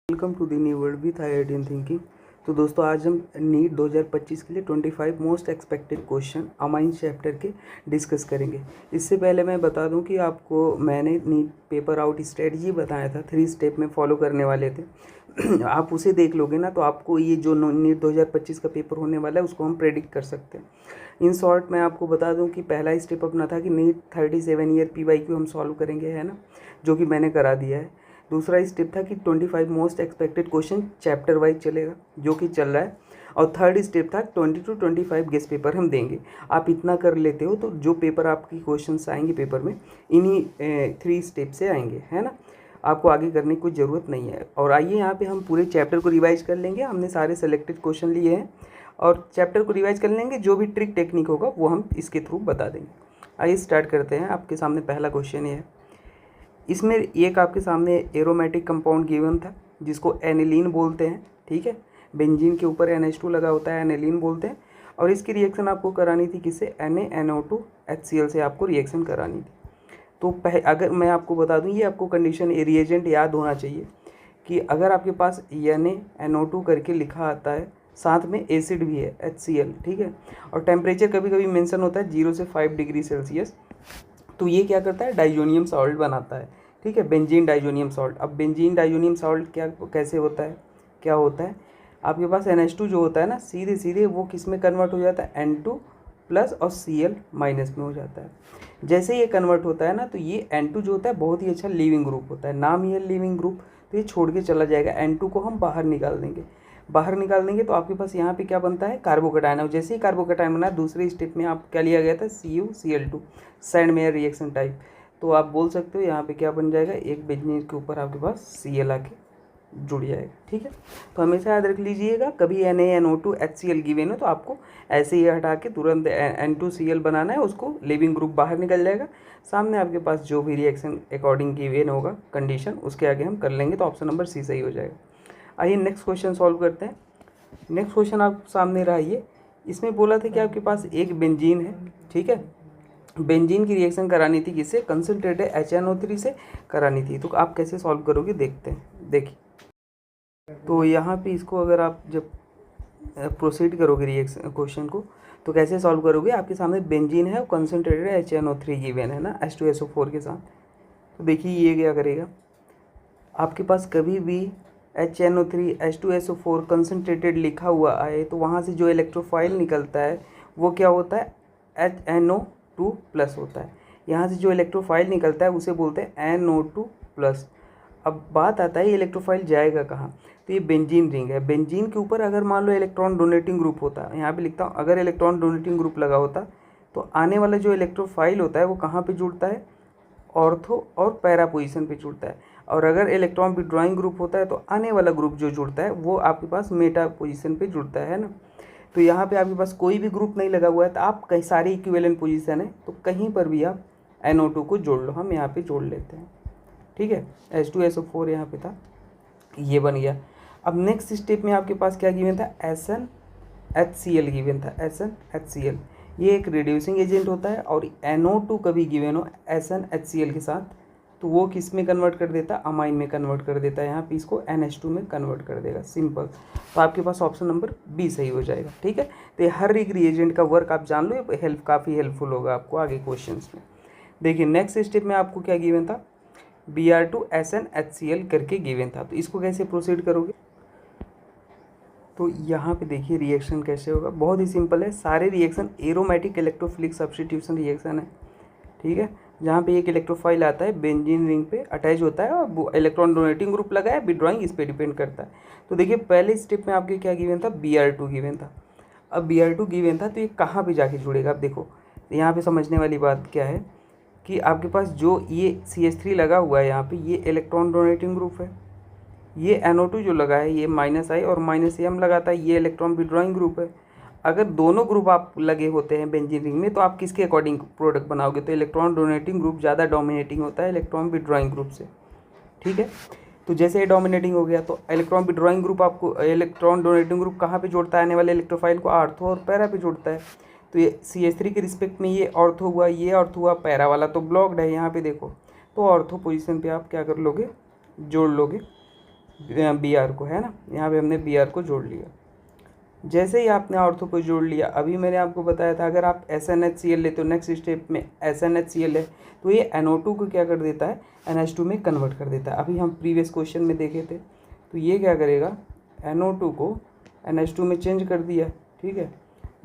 Welcome to the new world with IIT thinking. तो दोस्तों आज हम नीट 2025 के लिए 25 most expected question amine chapter के डिस्कस करेंगे। इससे पहले मैं बता दूं कि आपको मैंने नीट पेपर आउट स्ट्रेटजी बताया था, 3 स्टेप में फॉलो करने वाले थे। आप उसे देख लोगे ना तो आपको ये जो नीट 2025 का पेपर होने वाला है उसको हम प्रेडिक्ट कर सकते हैं। इन शॉर्ट मैं आपको बता दूं कि पहला स्टेप अपना था कि नीट 37 ईयर PYQ हम सॉल्व करेंगे, है ना, जो कि मैंने करा दिया है। दूसरा स्टेप था कि 25 most expected question chapter wise चलेगा, जो कि चल रहा है। और थर्ड स्टेप था 20 to 25 गेस्ट पेपर हम देंगे। आप इतना कर लेते हो तो जो पेपर आपकी क्वेश्चंस आएंगे पेपर में इन्हीं 3 स्टेप से आएंगे, है ना। आपको आगे करने की कोई ज़रूरत नहीं है। और आइए यहाँ पे हम पूरे चैप्टर को रिवाइज कर लेंगे। हमने सारे सेलेक्टेड क्वेश्चन लिए हैं और चैप्टर को रिवाइज कर लेंगे। जो भी ट्रिक टेक्निक होगा वो हम इसके थ्रू बता देंगे। आइए स्टार्ट करते हैं। आपके सामने पहला क्वेश्चन ये है। इसमें एक आपके सामने एरोमेटिक कंपाउंड गिवन था जिसको एनिलीन बोलते हैं, ठीक है। बेंजीन के ऊपर NH2 लगा होता है, एनिलीन बोलते हैं। और इसकी रिएक्शन आपको करानी थी किससे? NaNO2 HCl से आपको रिएक्शन करानी थी। तो अगर मैं आपको बता दूं, ये आपको कंडीशन रिएजेंट याद होना चाहिए कि अगर आपके पास NaNO2 करके लिखा आता है, साथ में एसिड भी है HCl, ठीक है। और टेम्परेचर कभी कभी मेंशन होता है 0 से 5 डिग्री सेल्सियस। तो ये क्या करता है? डाइजोनियम सॉल्ट बनाता है, ठीक है, बेंजीन डाइजोनियम सॉल्ट। अब बेंजीन डाइजोनियम सॉल्ट कैसे होता है, क्या होता है? आपके पास NH2 जो होता है ना, सीधे सीधे वो किस में कन्वर्ट हो जाता है? N2 प्लस और Cl माइनस में हो जाता है। जैसे ये कन्वर्ट होता है ना, तो ये N2 जो होता है बहुत ही अच्छा लिविंग ग्रुप होता है, नाम ही है लिविंग ग्रुप। तो ये छोड़ के चला जाएगा, N2 को हम बाहर निकाल देंगे। तो आपके पास यहाँ पे क्या बनता है? कार्बोकटायन। और जैसे ही कार्बोकटायन बना, दूसरे स्टेप में आप क्या लिया गया था? CuCl2, Sandmeyer reaction type. तो आप बोल सकते हो यहाँ पे क्या बन जाएगा? एक बेंजीन के ऊपर आपके पास Cl आके जुड़ जाएगा, ठीक है। तो हमेशा याद रख लीजिएगा, कभी NaNO2 HCl गिवन हो तो आपको ऐसे ही हटा के तुरंत N2Cl बनाना है, उसको लिविंग ग्रुप बाहर निकल जाएगा। सामने आपके पास जो भी रिएक्शन अकॉर्डिंग गिवन होगा कंडीशन, उसके आगे हम कर लेंगे। तो ऑप्शन नंबर C सही हो जाएगा। आइए नेक्स्ट क्वेश्चन सॉल्व करते हैं। नेक्स्ट क्वेश्चन आप सामने रहा ये। इसमें बोला था कि आपके पास एक बेंजीन है, ठीक है। बेंजीन की रिएक्शन करानी थी किससे? कंसनट्रेटेड HNO3 से करानी थी। तो आप कैसे सॉल्व करोगे देखते हैं। देखिए, तो यहाँ पे इसको अगर आप जब प्रोसीड करोगे रिएक्शन क्वेश्चन को, तो कैसे सॉल्व करोगे? आपके सामने बेंजीन है और कंसनट्रेटेड HNO3 गिवन है ना, H2SO4 के साथ। तो देखिए ये क्या करेगा, आपके पास कभी भी HNO3 H2SO4 कंसनट्रेटेड लिखा हुआ आए तो वहाँ से जो इलेक्ट्रोफाइल निकलता है वो क्या होता है? NO2 प्लस होता है। यहाँ से जो इलेक्ट्रोफाइल निकलता है उसे बोलते हैं NO2 प्लस। अब बात आता है ये इलेक्ट्रोफाइल जाएगा कहाँ? तो ये बेंजीन रिंग है। बेंजीन के ऊपर अगर मान लो इलेक्ट्रॉन डोनेटिंग ग्रुप होता, यहाँ पे लिखता हूँ, अगर इलेक्ट्रॉन डोनेटिंग ग्रुप लगा होता तो आने वाला जो इलेक्ट्रोफाइल होता है वो कहाँ पे जुड़ता है? ऑर्थो और पैरा पोजीशन पे जुड़ता है। और अगर इलेक्ट्रॉन विड्रॉइंग ग्रुप होता है तो आने वाला ग्रुप जो जुड़ता है वो आपके पास मेटा पोजीशन पे जुड़ता है ना। तो यहाँ पे आपके पास कोई भी ग्रुप नहीं लगा हुआ है तो आप कहीं सारी इक्विवेलेंट पोजीशन है तो कहीं पर भी आप NO2 को जोड़ लो। हम यहाँ पे जोड़ लेते हैं, ठीक है। H2SO4 यहाँ पे था, ये बन गया। अब नेक्स्ट स्टेप में आपके पास क्या गिवन था? SnHCl गिवन था, SnHCl। ये एक रिड्यूसिंग एजेंट होता है और NO2 कभी गिवन हो SnHCl के साथ तो वो किस में कन्वर्ट कर देता है? अमाइन में कन्वर्ट कर देता है। यहाँ पे इसको NH2 में कन्वर्ट कर देगा, सिंपल। तो आपके पास ऑप्शन नंबर B सही हो जाएगा, ठीक है। तो ये हर एक रिएजेंट का वर्क आप जान लो, काफ़ी हेल्पफुल होगा आपको आगे क्वेश्चंस में। देखिए नेक्स्ट स्टेप में आपको क्या गिवन था? Br2SnHCl करके गिवन था। तो इसको कैसे प्रोसीड करोगे? तो यहाँ पे देखिए रिएक्शन कैसे होगा, बहुत ही सिंपल है। सारे reaction aromatic electrophilic substitution reaction है, ठीक है। जहाँ पे एक इलेक्ट्रोफाइल आता है बेंजीन रिंग पे अटैच होता है और इलेक्ट्रॉन डोनेटिंग ग्रुप लगा है, विड्रॉइंग इस पे डिपेंड करता है। तो देखिए पहले स्टेप में आपके क्या गिवन था? Br2 गिवन था। अब Br2 गिवन था तो ये कहाँ पे जाके जुड़ेगा? अब देखो यहाँ पे समझने वाली बात क्या है कि आपके पास जो ये CH3 लगा हुआ है यहाँ पे, ये इलेक्ट्रॉन डोनेटिंग ग्रुप है। ये NO2 जो लगा है ये -I और -M लगाता है, ये इलेक्ट्रॉन विड्रॉइंग ग्रुप है। अगर दोनों ग्रुप आप लगे होते हैं बेंजीन रिंग में तो आप किसके अकॉर्डिंग प्रोडक्ट बनाओगे? तो इलेक्ट्रॉन डोनेटिंग ग्रुप ज़्यादा डोमिनेटिंग होता है इलेक्ट्रॉन विड्रॉइंग ग्रुप से, ठीक है। तो जैसे ये डोमिनेटिंग हो गया तो इलेक्ट्रॉन विड्रॉइंग ग्रुप आपको इलेक्ट्रॉन डोनेटिंग ग्रुप कहाँ पे जोड़ता है? आने वाले इलेक्ट्रोफाइल को ऑर्थो और पैरा पे जोड़ता है। तो ये CH3 के रिस्पेक्ट में ये ऑर्थो हुआ, ये ऑर्थो हुआ, पैरा वाला तो ब्लॉक्ड है यहाँ पे देखो। तो ऑर्थो पोजिशन पर आप क्या कर लोगे? जोड़ लोगे। बी आर को, है ना, यहाँ पे हमने बी आर को जोड़ लिया। जैसे ही आपने ऑर्थो को जोड़ लिया, अभी मैंने आपको बताया था अगर आप SnHCl लेते हो नेक्स्ट स्टेप में SnHCl है तो ये NO2 को क्या कर देता है, NH2 में कन्वर्ट कर देता है। अभी हम प्रीवियस क्वेश्चन में देखे थे, तो ये क्या करेगा, NO2 को NH2 में चेंज कर दिया, ठीक है।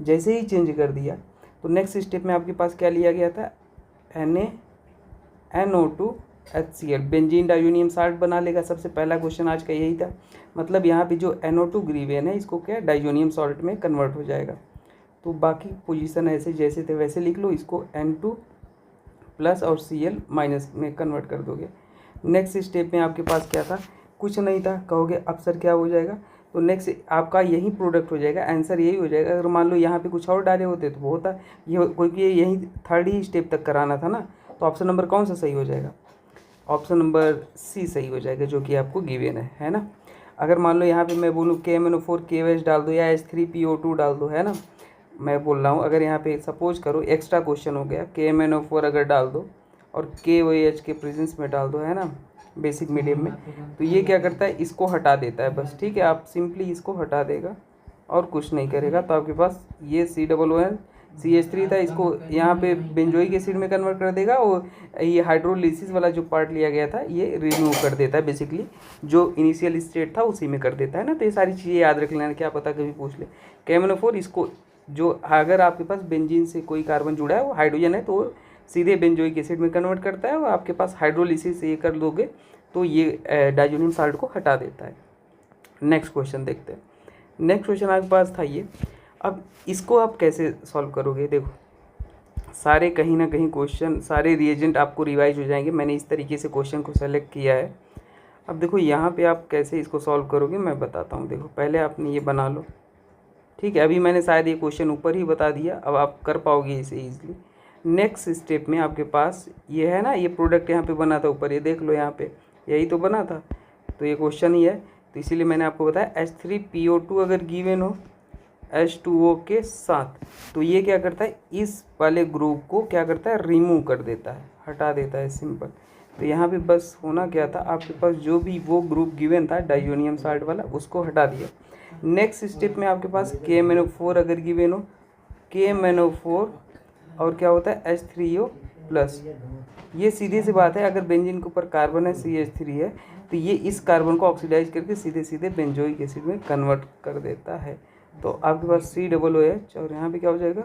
जैसे ही चेंज कर दिया तो नेक्स्ट स्टेप में आपके पास क्या लिया गया था, NaNO2HCl, बेंजीन डाइजोनियम साल्ट बना लेगा। सबसे पहला क्वेश्चन आज का यही था, मतलब यहाँ पे जो NO2 ग्रीवेन है इसको क्या डाइजोनियम सॉल्ट में कन्वर्ट हो जाएगा। तो बाकी पोजीशन ऐसे जैसे थे वैसे लिख लो, इसको N2 प्लस और Cl माइनस में कन्वर्ट कर दोगे। नेक्स्ट स्टेप में आपके पास क्या था, कुछ नहीं था। कहोगे अब सर क्या हो जाएगा, तो नेक्स्ट आपका यही प्रोडक्ट हो जाएगा, आंसर यही हो जाएगा। अगर मान लो यहाँ पे कुछ और डाले होते तो वो होता, ये क्योंकि ये यही थर्ड ही स्टेप तक कराना था ना। तो ऑप्शन नंबर कौन सा सही हो जाएगा, ऑप्शन नंबर सी सही हो जाएगा, जो कि आपको गिवन है ना। अगर मान लो यहाँ पे मैं बोलूँ KMNO4 KOH डाल दो या H3PO2 डाल दो, है ना, मैं बोल रहा हूँ। अगर यहाँ पे सपोज करो एक्स्ट्रा क्वेश्चन हो गया, KMNO4 अगर डाल दो और KOH के प्रेजेंस में डाल दो, है ना, बेसिक मीडियम में, तो ये क्या करता है, इसको हटा देता है बस, ठीक है। आप सिंपली इसको हटा देगा और कुछ नहीं करेगा। तो आपके पास ये COOH था, इसको यहाँ पे बेंजोइक एसिड में कन्वर्ट कर देगा और ये हाइड्रोलिसिस वाला जो पार्ट लिया गया था ये रिमूव कर देता है, बेसिकली जो इनिशियल स्टेट था उसी में कर देता है ना। तो ये सारी चीज़ें याद रख लेना, क्या पता कभी पूछ ले। KMNO4 इसको जो अगर आपके पास बेंजीन से कोई कार्बन जुड़ा है वो हाइड्रोजन है तो सीधे बेंजोइक एसिड में कन्वर्ट करता है, और आपके पास हाइड्रोलिसिस ये कर लोगे तो ये डाइजोनियम साल्ट को हटा देता है। नेक्स्ट क्वेश्चन देखते हैं। नेक्स्ट क्वेश्चन आपके पास था ये, अब इसको आप कैसे सॉल्व करोगे। देखो सारे कहीं ना कहीं क्वेश्चन, सारे रिएजेंट आपको रिवाइज हो जाएंगे। मैंने इस तरीके से क्वेश्चन को सेलेक्ट किया है। अब देखो यहाँ पे आप कैसे इसको सॉल्व करोगे मैं बताता हूँ। देखो पहले आपने ये बना लो, ठीक है। अभी मैंने शायद ये क्वेश्चन ऊपर ही बता दिया, अब आप कर पाओगे इसे ईजिली। नेक्स्ट स्टेप में आपके पास ये है ना, ये प्रोडक्ट यहाँ पे बना था ऊपर, ये देख लो यहाँ पे यही तो बना था, तो ये क्वेश्चन ही है। तो इसीलिए मैंने आपको बताया H3PO2 अगर गिवन हो H2O के साथ, तो ये क्या करता है, इस वाले ग्रुप को क्या करता है, रिमूव कर देता है, हटा देता है, सिंपल। तो यहाँ पे बस होना क्या था, आपके पास जो भी वो ग्रुप गिवन था डाइजोनियम साल्ट वाला उसको हटा दिया। नेक्स्ट स्टेप में आपके पास KMNO4 अगर गिवन हो, KMNO4 और क्या होता है H3O प्लस। ये सीधी सी बात है, अगर बेंजीन के ऊपर कार्बन है CH3 है तो ये इस कार्बन को ऑक्सीडाइज करके सीधे सीधे बेंजोइक एसिड में कन्वर्ट कर देता है। तो आपके पास COOH और यहाँ पे क्या हो जाएगा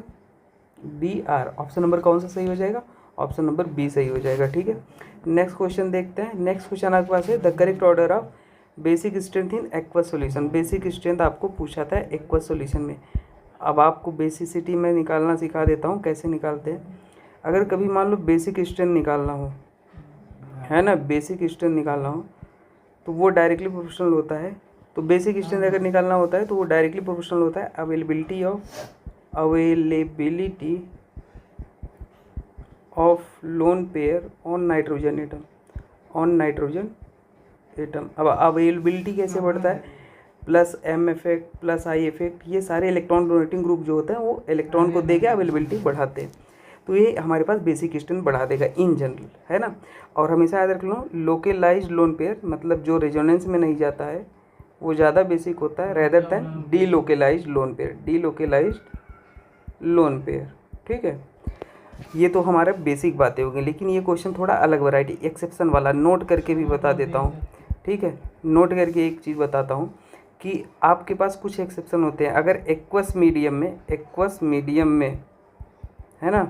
BR। ऑप्शन नंबर कौन सा सही हो जाएगा, ऑप्शन नंबर बी सही हो जाएगा, ठीक है। नेक्स्ट क्वेश्चन देखते हैं। नेक्स्ट क्वेश्चन आपके पास है the correct order of basic strength in aqueous solution. Basic strength आपको पूछा था एक्वस सॉल्यूशन में। अब आपको बेसिसिटी में निकालना सिखा देता हूँ कैसे निकालते हैं। अगर कभी मान लो बेसिक स्ट्रेंथ निकालना हो, है ना, बेसिक स्ट्रेंथ निकालना हो तो वो डायरेक्टली प्रोपोर्शनल होता है। तो बेसिक स्ट्रेंथ अगर निकालना होता है तो वो डायरेक्टली प्रोपोर्शनल होता है availability of lone pair on nitrogen atom. अब अवेलेबिलिटी कैसे बढ़ता है, plus M effect plus I effect, ये सारे इलेक्ट्रॉन डोनेटिंग ग्रुप जो होते हैं वो इलेक्ट्रॉन को देके अवेलेबिलिटी बढ़ाते हैं। तो ये हमारे पास बेसिक स्ट्रेंथ बढ़ा देगा इन जनरल, है ना। और हमेशा याद रख लो लोकलाइज्ड लोन पेयर, मतलब जो रेजोनेंस में नहीं जाता है वो ज़्यादा बेसिक होता है rather than delocalised lone pair, ठीक है। ये तो हमारा बेसिक बातें हो गई, लेकिन ये क्वेश्चन थोड़ा अलग वैरायटी एक्सेप्शन वाला, नोट करके भी बता देता हूँ, ठीक है। नोट करके एक चीज़ बताता हूँ कि आपके पास कुछ एक्सेप्शन होते हैं। अगर एक्वस मीडियम में है ना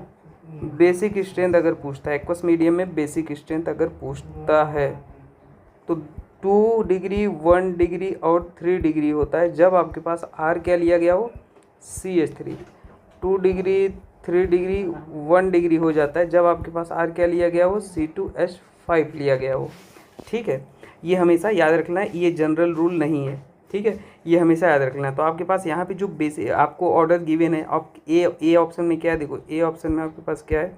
बेसिक स्ट्रेंथ अगर पूछता है, एक्वस मीडियम में बेसिक स्ट्रेंथ अगर पूछता है तो 2 डिग्री 1 डिग्री और 3 डिग्री होता है जब आपके पास R क्या लिया गया हो CH3। 2 डिग्री 3 डिग्री 1 डिग्री हो जाता है जब आपके पास R क्या लिया गया हो C2H5 लिया गया हो, ठीक है। ये हमेशा याद रखना है, ये जनरल रूल नहीं है, ठीक है, ये हमेशा याद रखना है। तो आपके पास यहाँ पे जो बेसिक आपको ऑर्डर गिवन है, आप ए ऑप्शन में क्या है, देखो ए ऑप्शन में आपके पास क्या है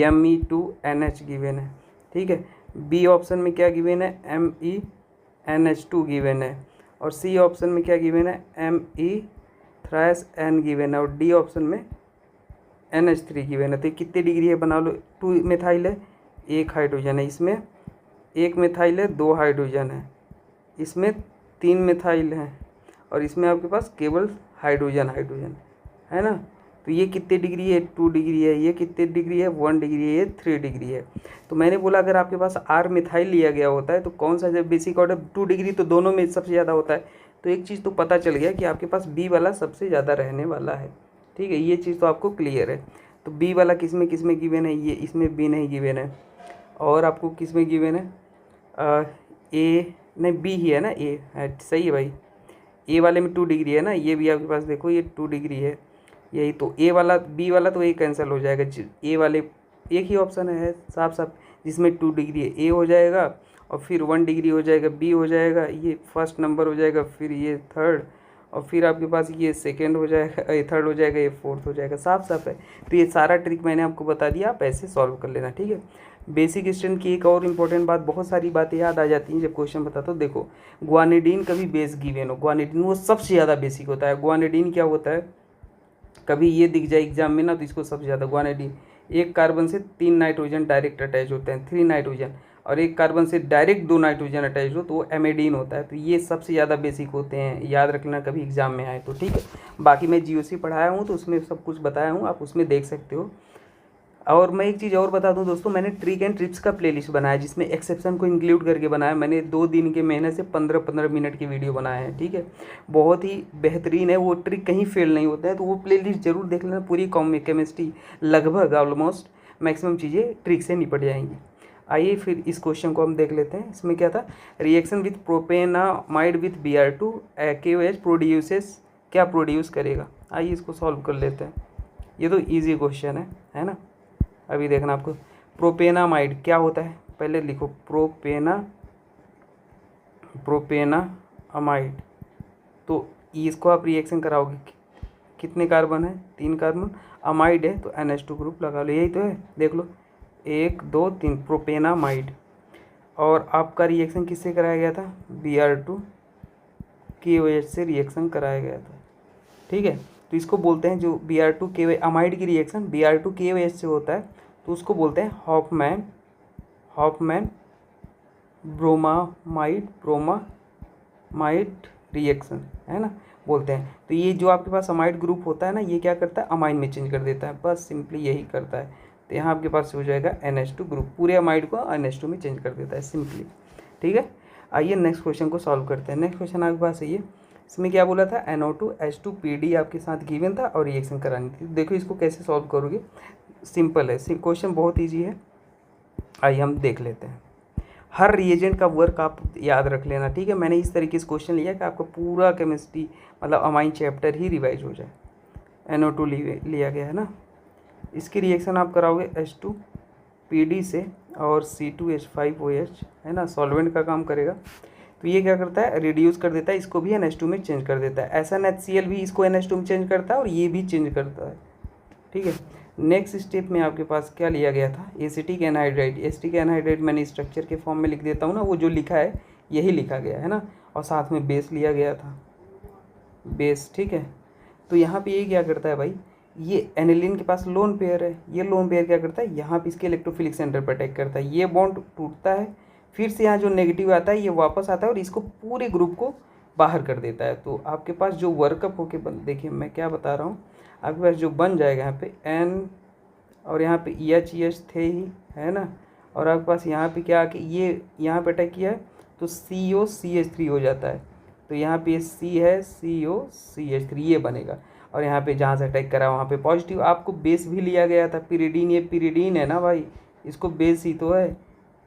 Me2NH गिवन है, ठीक है। बी ऑप्शन में क्या गिवन है MENH2 गिवन है, और सी ऑप्शन में क्या गिवन है Me3N गिवन है, और डी ऑप्शन में NH3 गिवन है। तो कितने डिग्री है बना लो, 2 मिथाइल है 1 हाइड्रोजन है, इसमें 1 मिथाइल है 2 हाइड्रोजन है, इसमें 3 मिथाइल हैं और इसमें आपके पास केवल हाइड्रोजन है ना। तो ये कितने डिग्री है, 2 डिग्री है। ये कितने डिग्री है, 1 डिग्री है। ये 3 डिग्री है। तो मैंने बोला अगर आपके पास आर मिथाइल लिया गया होता है तो कौन सा जब बेसिक ऑर्डर 2 डिग्री, तो दोनों में सबसे ज़्यादा होता है। तो एक चीज़ तो पता चल गया कि आपके पास बी वाला सबसे ज़्यादा रहने वाला है। ठीक है, ये चीज़ तो आपको क्लियर है। तो बी वाला किस में गिवन है, ये इसमें बी नहीं गिवन है। और आपको किस में गिवन है, ए नहीं बी ही है ना, ए है, सही है भाई। ए वाले में 2 डिग्री है ना, ये भी आपके पास देखो ये 2 डिग्री है। यही तो ए वाला, बी वाला तो ये कैंसिल हो जाएगा। ए वाले एक ही ऑप्शन है साफ साफ जिसमें 2 डिग्री है, ए हो जाएगा और फिर 1 डिग्री हो जाएगा, बी हो जाएगा, ये फर्स्ट नंबर हो जाएगा, फिर ये थर्ड, और फिर आपके पास ये सेकेंड हो जाएगा, ये थर्ड हो जाएगा, ये फोर्थ हो जाएगा। साफ साफ है। तो ये सारा ट्रिक मैंने आपको बता दिया, आप ऐसे सॉल्व कर लेना। ठीक है, बेसिक स्ट्रेंथ की एक और इम्पोर्टेंट बात, बहुत सारी बातें याद आ जाती हैं जब क्वेश्चन बताता हूँ। देखो ग्वानिडीन कभी बेस गिवन हो, ग्वानिडीन वो सबसे ज़्यादा बेसिक होता है। ग्वानिडीन क्या होता है, कभी ये दिख जाए एग्जाम में ना, तो इसको सबसे ज़्यादा ग्वानिडीन, एक कार्बन से 3 नाइट्रोजन डायरेक्ट अटैच होते हैं, 3 नाइट्रोजन, और एक कार्बन से डायरेक्ट 2 नाइट्रोजन अटैच हो तो वो एमेडीन होता है। तो ये सबसे ज़्यादा बेसिक होते हैं, याद रख लेना कभी एग्जाम में आए तो। ठीक है, बाकी मैं जीओसी पढ़ाया हूँ तो उसमें सब कुछ बताया हूँ, आप उसमें देख सकते हो। और मैं एक चीज़ और बता दूं दोस्तों, मैंने ट्रिक एंड ट्रिप्स का प्लेलिस्ट बनाया जिसमें एक्सेप्शन को इंक्लूड करके बनाया। मैंने 2 दिन के मेहनत से 15-15 मिनट की वीडियो बनाए हैं। ठीक है, बहुत ही बेहतरीन है, वो ट्रिक कहीं फेल नहीं होता है। तो वो प्लेलिस्ट जरूर देख लेना, पूरी केमिस्ट्री लगभग ऑलमोस्ट मैक्सिमम चीज़ें ट्रिक से निपट जाएंगी। आइए फिर इस क्वेश्चन को हम देख लेते हैं। इसमें क्या था, reaction with propanamide with Br2 KOH produces, क्या प्रोड्यूस करेगा। आइए इसको सॉल्व कर लेते हैं। ये तो ईजी क्वेश्चन है ना। अभी देखना आपको, प्रोपेनामाइड क्या होता है, पहले लिखो प्रोपेनामाइड। तो इसको आप रिएक्शन कराओगे, कितने कार्बन है, 3 कार्बन, अमाइड है तो NH2 ग्रुप लगा लो, यही तो है। देख लो 1 2 3 प्रोपेनामाइड। और आपका रिएक्शन किससे कराया गया था, Br2 KOH से रिएक्शन कराया गया था। ठीक है, तो इसको बोलते हैं जो Br2 KOH अमाइड की रिएक्शन Br2 KOH से होता है तो उसको बोलते हैं हॉफमैन ब्रोमामाइड रिएक्शन, है ना, बोलते हैं। तो ये जो आपके पास अमाइड ग्रुप होता है ना, ये क्या करता है, अमाइन में चेंज कर देता है, बस सिंपली यही करता है। तो यहाँ आपके पास हो जाएगा NH2 ग्रुप, पूरे अमाइड को NH2 में चेंज कर देता है सिंपली। ठीक है, आइए नेक्स्ट क्वेश्चन को सॉल्व करते हैं। नेक्स्ट क्वेश्चन आपके पास है, इसमें क्या बोला था, NO2H2PD आपके साथ गिवन था और रिएक्शन करानी थी। देखो इसको कैसे सॉल्व करोगे, सिंपल है, क्वेश्चन बहुत ईजी है। आइए हम देख लेते हैं। हर रिएजेंट का वर्क आप याद रख लेना। ठीक है, मैंने इस तरीके से क्वेश्चन लिया कि आपका पूरा केमिस्ट्री मतलब अमाइन चैप्टर ही रिवाइज हो जाए। NO2 लिया गया है ना, इसकी रिएक्शन आप कराओगे H2PD से और C2H5OH, है ना, सॉल्वेंट का काम करेगा। तो ये क्या करता है, रिड्यूस कर देता है, इसको भी NH2 में चेंज कर देता है। SnHCl भी इसको NH2 में चेंज करता है और ये भी चेंज करता है। ठीक है, नेक्स्ट स्टेप में आपके पास क्या लिया गया था, एसिटिक एनहाइड्राइड। एसिटिक एनहाइड्राइड मैंने स्ट्रक्चर के फॉर्म में लिख देता हूँ ना, वो जो लिखा है यही लिखा गया है ना, और साथ में बेस लिया गया था, बेस। ठीक है, तो यहाँ पे ये क्या करता है भाई, ये एनिलीन के पास लोन पेयर है, ये लोन पेयर क्या करता है, यहाँ पे इसके इलेक्ट्रोफिलिक सेंटर पर अटैक करता है, ये बॉन्ड टूटता है, फिर से यहाँ जो नेगेटिव आता है ये वापस आता है और इसको पूरे ग्रुप को बाहर कर देता है। तो आपके पास जो वर्कअप होके देखिए मैं क्या बता रहा हूँ, आपके पास जो बन जाएगा यहाँ पे N और यहाँ पे EH थे ही, है ना, और आपके पास यहाँ पे क्या आके ये यहाँ पे अटैक किया है तो COCH3 हो जाता है। तो यहाँ पे C है, COCH3 ये बनेगा, और यहाँ पे जहाँ से अटैक करा वहाँ पे पॉजिटिव। आपको बेस भी लिया गया था पिरिडीन, ये पिरिडीन है ना भाई, इसको बेस ही तो है,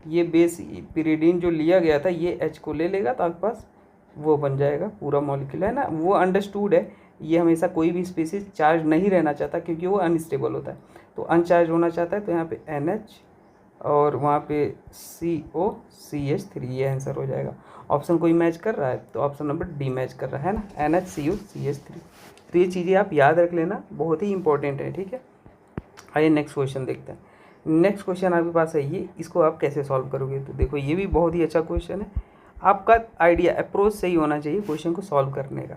ये बेस पिरिडीन जो लिया गया था ये H को ले लेगा तो आपके पास वो बन जाएगा पूरा मॉलिक्यूल, है ना। वो अंडरस्टूड है, ये हमेशा कोई भी स्पीसीज चार्ज नहीं रहना चाहता क्योंकि वो अनस्टेबल होता है, तो अनचार्ज होना चाहता है। तो यहाँ पे NH और वहाँ पे COCH3, ये आंसर हो जाएगा। ऑप्शन कोई मैच कर रहा है तो ऑप्शन नंबर डी मैच कर रहा है ना, NHCOCH3। तो ये चीज़ें आप याद रख लेना, बहुत ही इंपॉर्टेंट है। ठीक है, आइए नेक्स्ट क्वेश्चन देखते हैं। नेक्स्ट क्वेश्चन आपके पास है ये, इसको आप कैसे सॉल्व करोगे। तो देखो ये भी बहुत ही अच्छा क्वेश्चन है, आपका आइडिया अप्रोच सही होना चाहिए क्वेश्चन को सॉल्व करने का।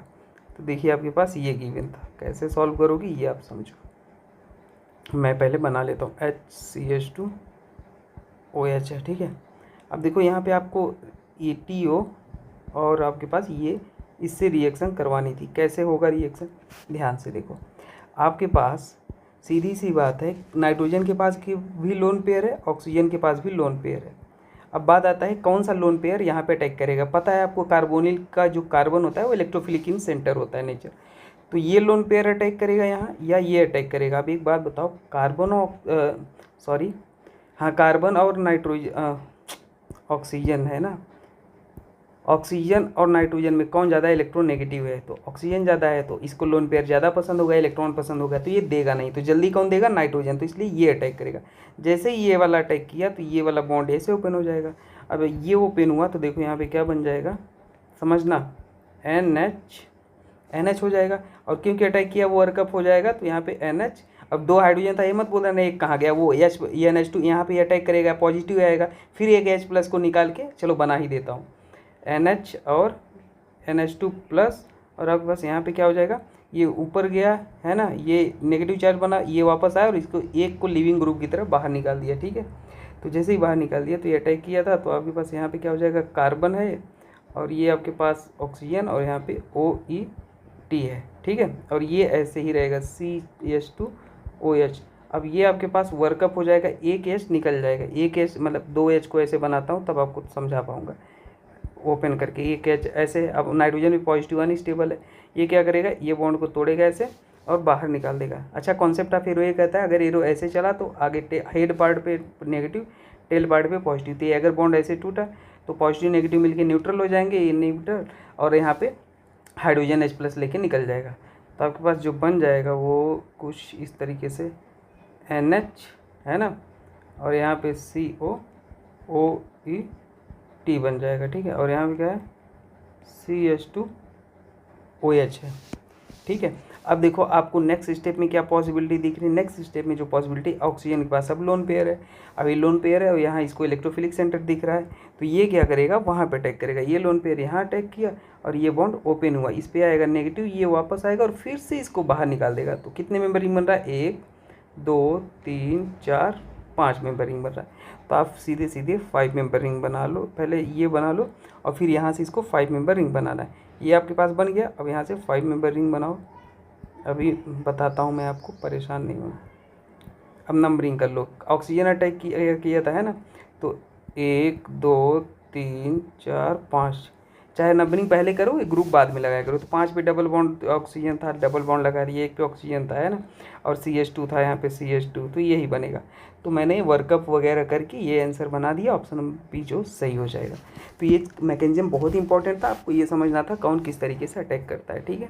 तो देखिए आपके पास ये गिवन था, कैसे सॉल्व करोगे ये आप समझो। मैं पहले बना लेता हूँ, HCH2OH है। ठीक है, अब देखो यहाँ पे आपको ETO और आपके पास ये इससे रिएक्शन करवानी थी। कैसे होगा रिएक्शन, ध्यान से देखो। आपके पास सीधी सी बात है, नाइट्रोजन के पास की भी लोन पेयर है, ऑक्सीजन के पास भी लोन पेयर है। अब बात आता है कौन सा लोन पेयर यहाँ पे अटैक करेगा। पता है आपको कार्बोनिल का जो कार्बन होता है वो इलेक्ट्रोफिलिक इन सेंटर होता है नेचर, तो ये लोन पेयर अटैक करेगा यहाँ या ये अटैक करेगा। अब एक बात बताओ, कार्बन और हाँ कार्बन और नाइट्रोजन ऑक्सीजन है ना, ऑक्सीजन और नाइट्रोजन में कौन ज़्यादा इलेक्ट्रोनेगेटिव है, तो ऑक्सीजन ज़्यादा है, तो इसको लोन पेयर ज़्यादा पसंद होगा, इलेक्ट्रॉन पसंद होगा, तो ये देगा नहीं। तो जल्दी कौन देगा, नाइट्रोजन, तो इसलिए ये अटैक करेगा। जैसे ही ये वाला अटैक किया तो ये वाला बॉन्ड ऐसे ओपन हो जाएगा। अब ये ओपन हुआ तो देखो यहाँ पे क्या बन जाएगा, समझना, NH हो जाएगा। और क्योंकि अटैक किया वो वर्कअप हो जाएगा, तो यहाँ पे NH। अब 2 हाइड्रोजन था, ये मत बोल रहा नहीं एक कहाँ गया, वो NH2 यहाँ पे अटैक करेगा, पॉजिटिव आएगा, फिर एक H+ को निकाल के चलो बना ही देता हूँ, NH और NH2+। और आपके पास यहाँ पे क्या हो जाएगा, ये ऊपर गया है ना, ये नेगेटिव चार्ज बना, ये वापस आया और इसको एक को लिविंग ग्रुप की तरफ बाहर निकाल दिया। ठीक है, तो जैसे ही बाहर निकाल दिया तो ये अटैक किया था, तो आपके पास यहाँ पे क्या हो जाएगा, कार्बन है और ये आपके पास ऑक्सीजन और यहाँ पे OET है। ठीक है, और ये ऐसे ही रहेगा CH2OH। अब ये आपके पास वर्कअप हो जाएगा, एक H निकल जाएगा, एक H मतलब 2 H को ऐसे बनाता हूँ तब आपको समझा पाऊँगा, ओपन करके एक H ऐसे। अब नाइट्रोजन भी पॉजिटिव अनस्टेबल है, ये क्या करेगा, ये बॉन्ड को तोड़ेगा ऐसे और बाहर निकाल देगा। अच्छा कॉन्सेप्ट ऑफ एरो ये कहता है, अगर एरो ऐसे चला तो आगे हेड पार्ट पे नेगेटिव, टेल पार्ट पे पॉजिटिव। तो ये अगर बॉन्ड ऐसे टूटा तो पॉजिटिव नेगेटिव मिलके न्यूट्रल हो जाएंगे, ये न्यूट्रल, और यहाँ पे हाइड्रोजन H+ लेके निकल जाएगा। तो आपके पास जो बन जाएगा वो कुछ इस तरीके से NH है ना, और यहाँ पे COOET बन जाएगा। ठीक है, और यहाँ पे क्या है, CH2OH है। ठीक है, अब देखो आपको नेक्स्ट स्टेप में क्या पॉसिबिलिटी दिख रही है। नेक्स्ट स्टेप में जो पॉसिबिलिटी, ऑक्सीजन के पास अब लोन पेयर है, अभी लोन पेयर है और यहाँ इसको इलेक्ट्रोफिलिक सेंटर दिख रहा है, तो ये क्या करेगा, वहाँ पे अटैक करेगा। ये लोन पेयर यहाँ अटैक किया और ये बॉन्ड ओपन हुआ, इस पर आएगा नेगेटिव, ये वापस आएगा और फिर से इसको बाहर निकाल देगा। तो कितने मेंबर रिंग बन रहा है, 1 2 3 4 5 मेंबर रिंग बन रहा है। तो आप सीधे सीधे 5 मेंबर रिंग बना लो, पहले ये बना लो और फिर यहाँ से इसको 5 मेंबर रिंग बनाना है। ये आपके पास बन गया, अब यहाँ से 5 मेंबर रिंग बनाओ, अभी बताता हूँ मैं आपको, परेशान नहीं हो। अब नंबरिंग कर लो, ऑक्सीजन अटैक किया था है ना, तो 1 2 3 4 5, चाहे नंबरिंग पहले करो ग्रुप बाद में लगाया करो। तो 5 पे डबल बॉन्ड ऑक्सीजन था, डबल बॉन्ड लगा दिया, 1 पे ऑक्सीजन था है ना, और CH2 था यहाँ पे CH2, तो यही बनेगा। तो मैंने वर्कअप वगैरह करके ये आंसर बना दिया, ऑप्शन बी जो सही हो जाएगा। तो ये मैकेनिज्म बहुत इंपॉर्टेंट था, आपको ये समझना था कौन किस तरीके से अटैक करता है। ठीक है,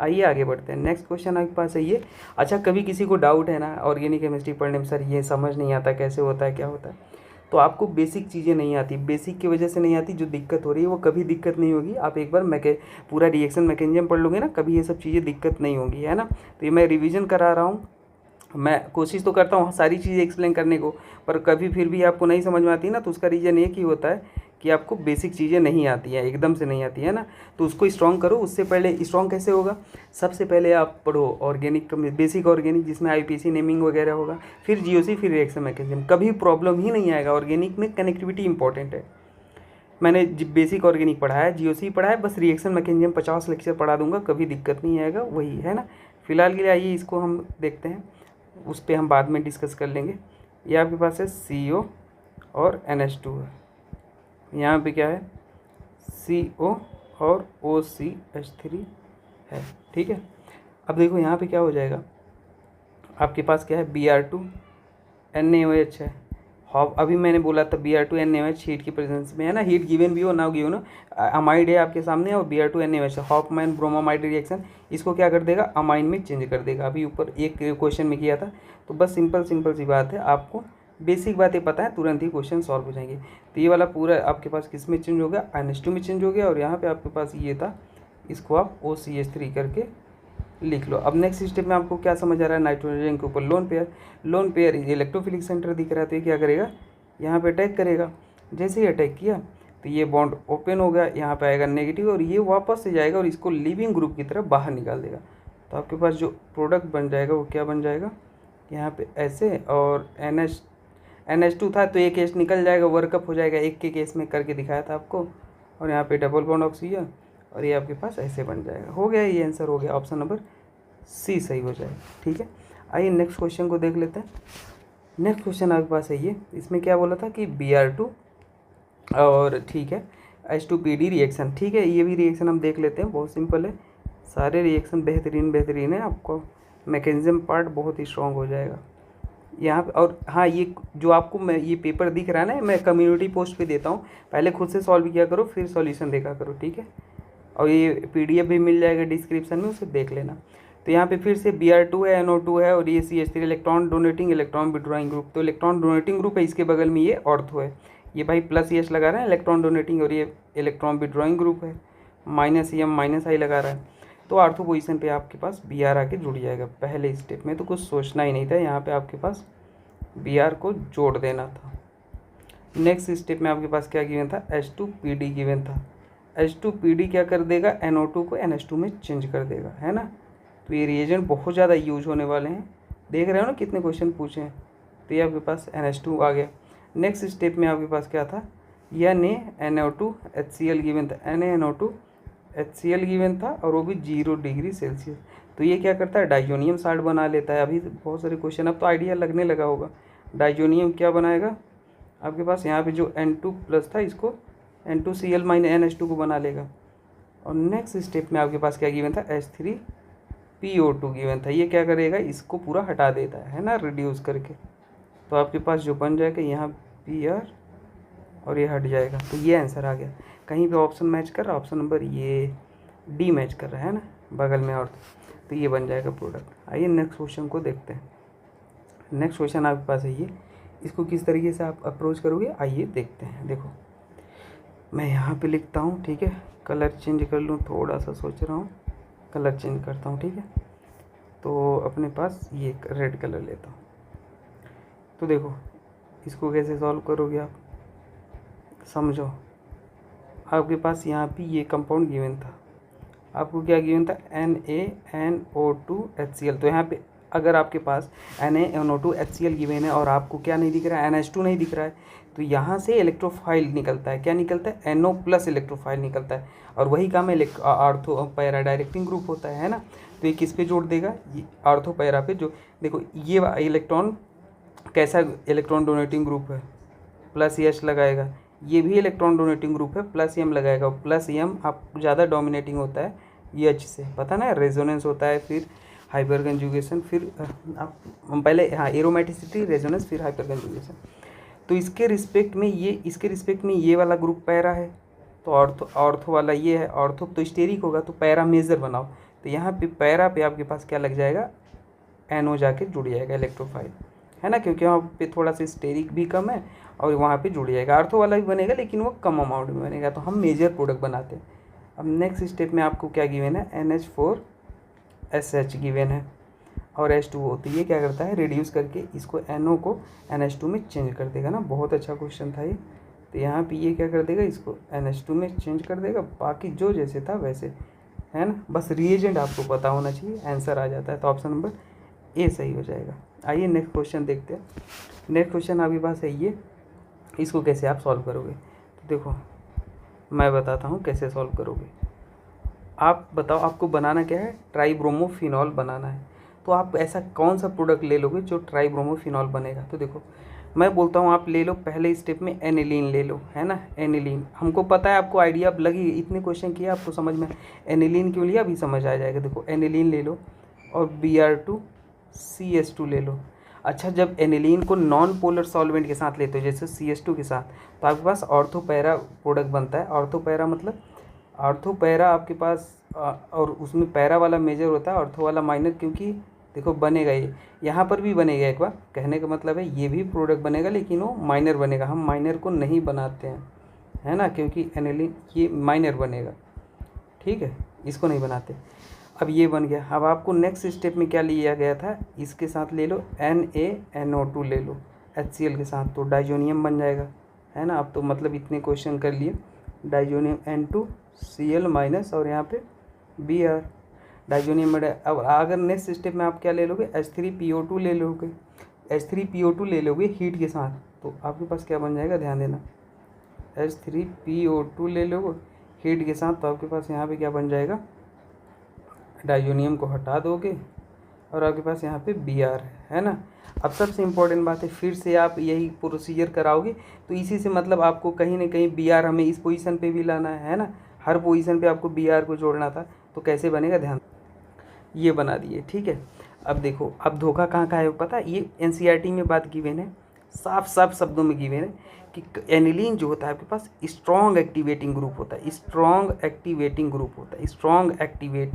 आइए आगे बढ़ते हैं। नेक्स्ट क्वेश्चन आपके पास है ये। अच्छा कभी किसी को डाउट है ना ऑर्गेनिक केमिस्ट्री पढ़ने में, सर ये समझ नहीं आता कैसे होता है क्या होता है, तो आपको बेसिक चीज़ें नहीं आती, बेसिक की वजह से नहीं आती, जो दिक्कत हो रही है वो कभी दिक्कत नहीं होगी। आप एक बार पूरा रिएक्शन मैकेनिज्म पढ़ लोगे ना, कभी ये सब चीज़ें दिक्कत नहीं होगी, है ना। तो ये मैं रिवीजन करा रहा हूँ, मैं कोशिश तो करता हूँ सारी चीज़ें एक्सप्लेन करने को, पर कभी फिर भी आपको नहीं समझ में आती ना, तो उसका रीज़न एक ही होता है कि आपको बेसिक चीज़ें नहीं आती हैं, एकदम से नहीं आती है ना। तो उसको स्ट्रॉन्ग करो, उससे पहले स्ट्रॉन्ग कैसे होगा, सबसे पहले आप पढ़ो ऑर्गेनिक, बेसिक ऑर्गेनिक जिसमें IPC नेमिंग वगैरह होगा, फिर GOC, फिर रिएक्शन मैकेनिज्म, कभी प्रॉब्लम ही नहीं आएगा। ऑर्गेनिक में कनेक्टिविटी इंपॉर्टेंट है। मैंने बेसिक ऑर्गेनिक पढ़ा है, GOC पढ़ा है, बस रिएक्शन मैकेनिज्म 50 लेक्चर पढ़ा दूंगा, कभी दिक्कत नहीं आएगा, वही है ना। फिलहाल के लिए आइए इसको हम देखते हैं, उस पर हम बाद में डिस्कस कर लेंगे। ये आपके पास है CO और NH2 है, यहाँ पे क्या है CO और OCH3 है। ठीक है, अब देखो यहाँ पे क्या हो जाएगा, आपके पास क्या है Br2 NaOH है। अभी मैंने बोला था Br2 NaOH हीट की प्रेजेंस में है ना, हीट गिवन भी हो ना गिवन हो, अमाइड है आपके सामने और Br2 NaOH Hofmann bromamide reaction, इसको क्या कर देगा, अमाइन में चेंज कर देगा। अभी ऊपर एक क्वेश्चन में किया था, तो बस सिंपल सी बात है, आपको बेसिक बातें पता है, तुरंत ही क्वेश्चन सॉल्व हो जाएंगे। तो ये वाला पूरा आपके पास किस में चेंज हो गया, NH2 में चेंज हो गया, और यहाँ पे आपके पास ये था, इसको आप OCH3 करके लिख लो। अब नेक्स्ट स्टेप में आपको क्या समझ आ रहा है, नाइट्रोजन के ऊपर लोन पेयर इलेक्ट्रोफिलिक सेंटर दिख रहा है, तो ये क्या करेगा, यहाँ पे अटैक करेगा। जैसे ही अटैक किया तो ये बॉन्ड ओपन हो गया, यहाँ पे आएगा नेगेटिव और ये वापस से जाएगा और इसको लिविंग ग्रुप की तरफ बाहर निकाल देगा। तो आपके पास जो प्रोडक्ट बन जाएगा वो क्या बन जाएगा, यहाँ पे ऐसे, और NH2 था तो एक H निकल जाएगा, वर्कअप हो जाएगा, एक के केस में करके दिखाया था आपको, और यहाँ पे डबल बॉन्ड ऑक्सीजन, और ये आपके पास ऐसे बन जाएगा। हो गया, ये आंसर हो गया, ऑप्शन नंबर सी सही हो जाएगा। ठीक है, आइए नेक्स्ट क्वेश्चन को देख लेते हैं। नेक्स्ट क्वेश्चन आपके पास है ये, इसमें क्या बोला था कि Br2 और ठीक है H2PD रिएक्शन। ठीक है, ये भी रिएक्शन हम देख लेते हैं, बहुत सिंपल है, सारे रिएक्शन बेहतरीन है, आपको मैकेनिज्म पार्ट बहुत ही स्ट्रॉन्ग हो जाएगा यहाँ पे। और हाँ, ये जो आपको मैं ये पेपर दिख रहा है ना, मैं कम्युनिटी पोस्ट पे देता हूँ, पहले खुद से सॉल्व किया करो, फिर सॉल्यूशन देखा करो। ठीक है, और ये PDF भी मिल जाएगा डिस्क्रिप्शन में, उसे देख लेना। तो यहाँ पे फिर से Br2 है, NO2 है, और ये CH3 electron donating electron withdrawing group. तो इलेक्ट्रॉन डोनेटिंग ग्रुप है, इसके बगल में ये ऑर्थो है, ये भाई प्लस H लगा रहा है इलेक्ट्रॉन डोनेटिंग, और ये इलेक्ट्रॉन विड्रॉइंग ग्रुप है -M-I लगा रहा है। तो ऑर्थो पोजीशन पे आपके पास Br आके जुड़ जाएगा। पहले स्टेप में तो कुछ सोचना ही नहीं था, यहाँ पे आपके पास Br को जोड़ देना था। नेक्स्ट स्टेप में आपके पास क्या गिवन था, H2PD गिवन था। H2PD क्या कर देगा, NO2 को NH2 में चेंज कर देगा, है ना। तो ये रिएजेंट बहुत ज़्यादा यूज होने वाले हैं, देख रहे हो ना कितने क्वेश्चन पूछे हैं। तो ये आपके पास NH2 आ गया। नेक्स्ट स्टेप में आपके पास क्या था, NaNO2 HCl गिवन था, NaNO2 HCl गिवन था, और वो भी 0 डिग्री सेल्सियस। तो ये क्या करता है, डाइजोनियम साल्ट बना लेता है। अभी बहुत सारे क्वेश्चन, अब तो आइडिया लगने लगा होगा। डाइजोनियम क्या बनाएगा आपके पास, यहाँ पे जो N2+ था इसको N2Cl NH2 को बना लेगा। और नेक्स्ट स्टेप में आपके पास क्या गिवन था, H3PO2 गिवन था। ये क्या करेगा, इसको पूरा हटा देता है ना, रिड्यूस करके। तो आपके पास जो बन जाएगा यहाँ Br, और ये हट जाएगा। तो ये आंसर आ गया। कहीं पे ऑप्शन मैच कर रहा है, ऑप्शन नंबर ये D मैच कर रहा है ना, बगल में। और तो ये बन जाएगा प्रोडक्ट। आइए नेक्स्ट क्वेश्चन को देखते हैं। नेक्स्ट क्वेश्चन आपके पास है ये, इसको किस तरीके से आप अप्रोच करोगे, आइए देखते हैं। देखो मैं यहाँ पे लिखता हूँ, ठीक है, कलर चेंज कर लूँ, थोड़ा सा सोच रहा हूँ, कलर चेंज करता हूँ। ठीक है, तो अपने पास ये रेड कलर लेता हूँ। तो देखो इसको कैसे सॉल्व करोगे आप, समझो। आपके पास यहाँ पे ये कंपाउंड गिवन था, आपको क्या गिवन था, NaNO2 HCl। तो यहाँ पे अगर आपके पास NaNO2 HCl गिवन है और आपको क्या नहीं दिख रहा है, NH2 नहीं दिख रहा है, तो यहाँ से इलेक्ट्रोफाइल निकलता है। क्या निकलता है, NO+ इलेक्ट्रोफाइल निकलता है, और वही काम है ऑर्थो पैरा डायरेक्टिंग ग्रुप होता है ना। तो ये किस पे जोड़ देगा, ये ऑर्थो पैरा पे। जो देखो ये इलेक्ट्रॉन कैसा इलेक्ट्रॉन डोनेटिंग ग्रुप है, +H लगाएगा, ये भी इलेक्ट्रॉन डोनेटिंग ग्रुप है, +M लगाएगा। +M आप ज़्यादा डोमिनेटिंग होता है H से, पता ना, रेजोनेंस होता है, फिर हाइपर कंजुगेशन, फिर आप पहले हाँ एरोमेटिसिटी, रेजोनेंस, फिर हाइपर कंजुगेशन। तो इसके रिस्पेक्ट में ये वाला ग्रुप पैरा है, तो ऑर्थो वाला ये है, ऑर्थो तो स्टेरिक होगा, तो पैरा मेजर बनाओ। तो यहाँ पे पैरा पे आपके पास क्या लग जाएगा, NO जाके जुड़ जाएगा इलेक्ट्रोफाइल, है ना, क्योंकि वहाँ पे थोड़ा सा स्टेरिक भी कम है, और वहाँ पे जुड़ जाएगा। ऑर्थो वाला भी बनेगा, लेकिन वो कम अमाउंट में बनेगा, तो हम मेजर प्रोडक्ट बनाते हैं। अब नेक्स्ट स्टेप में आपको क्या गिवन है, NH4SH गिवन है, और H2O। तो ये क्या करता है, रिड्यूस करके इसको NO को NH2 में चेंज कर देगा ना। बहुत अच्छा क्वेश्चन था ये। तो यहाँ पे ये क्या कर देगा, इसको NH2 में चेंज कर देगा, बाकी जो जैसे था वैसे, है ना। बस रिएजेंट आपको पता होना चाहिए, आंसर आ जाता है। तो ऑप्शन नंबर ए सही हो जाएगा। आइए नेक्स्ट क्वेश्चन देखते हैं। नेक्स्ट क्वेश्चन आपके पास है ये, इसको कैसे आप सॉल्व करोगे। तो देखो मैं बताता हूँ कैसे सॉल्व करोगे। आप बताओ, आपको बनाना क्या है, ट्राइब्रोमोफिनॉल बनाना है। तो आप ऐसा कौन सा प्रोडक्ट ले लोगे जो ट्राइब्रोमोफिनॉल बनेगा। तो देखो मैं बोलता हूँ आप ले लो, पहले स्टेप में एनिलीन ले लो, है ना। एनिलीन हमको पता है, आपको आइडिया अब लगी, इतने क्वेश्चन किया आपको समझ में, एनिलीन क्यों लिया अभी समझ आ जाएगा। देखो एनिलीन ले लो, और Br2CH2 ले लो। अच्छा, जब एनिलीन को नॉन पोलर सॉल्वेंट के साथ लेते हो, जैसे CH2 के साथ, तो आपके पास ऑर्थोपैरा प्रोडक्ट बनता है। ऑर्थोपैरा मतलब ऑर्थोपैरा आपके पास और उसमें पैरा वाला मेजर होता है, ऑर्थो वाला माइनर, क्योंकि देखो बनेगा ये, यहाँ पर भी बनेगा। एक बार कहने का मतलब है ये भी प्रोडक्ट बनेगा, लेकिन वो माइनर बनेगा। हम माइनर को नहीं बनाते हैं, है ना, क्योंकि एनिलीन ये माइनर बनेगा, ठीक है, इसको नहीं बनाते। अब ये बन गया। अब आपको नेक्स्ट स्टेप में क्या लिया गया था, इसके साथ ले लो NaNO2 ले लो HCl के साथ, तो डाइजोनियम बन जाएगा, है ना। अब तो मतलब इतने क्वेश्चन कर लिए, डाइजोनियम N2Cl- और यहाँ पे Br, डाइजोनियम बड़ा। अब अगर नेक्स्ट स्टेप में आप क्या ले लोगे, H3PO2 ले लोगे। H3PO2 ले लोगे हीट के साथ, तो आपके पास क्या बन जाएगा, ध्यान देना, H3PO2 ले लोगे, हीट के साथ, तो आपके पास यहाँ पे क्या बन जाएगा, डाइजोनियम को हटा दोगे और आपके पास यहाँ पे Br है ना। अब सबसे इम्पोर्टेंट बात है, फिर से आप यही प्रोसीजर कराओगे तो इसी से मतलब आपको कहीं ना कहीं Br हमें इस पोजीशन पे भी लाना है ना, हर पोजीशन पे आपको Br को जोड़ना था। तो कैसे बनेगा, ध्यान, ये बना दिए, ठीक है। अब देखो, अब धोखा कहाँ का है पता है, ये एनसीईआरटी में बात गिवन है, साफ साफ शब्दों में गिवन है कि एनिलीन जो होता है आपके पास स्ट्रॉन्ग एक्टिवेटिंग ग्रुप होता है, स्ट्रॉन्ग एक्टिवेटिंग ग्रुप होता है, स्ट्रॉन्ग एक्टिवेट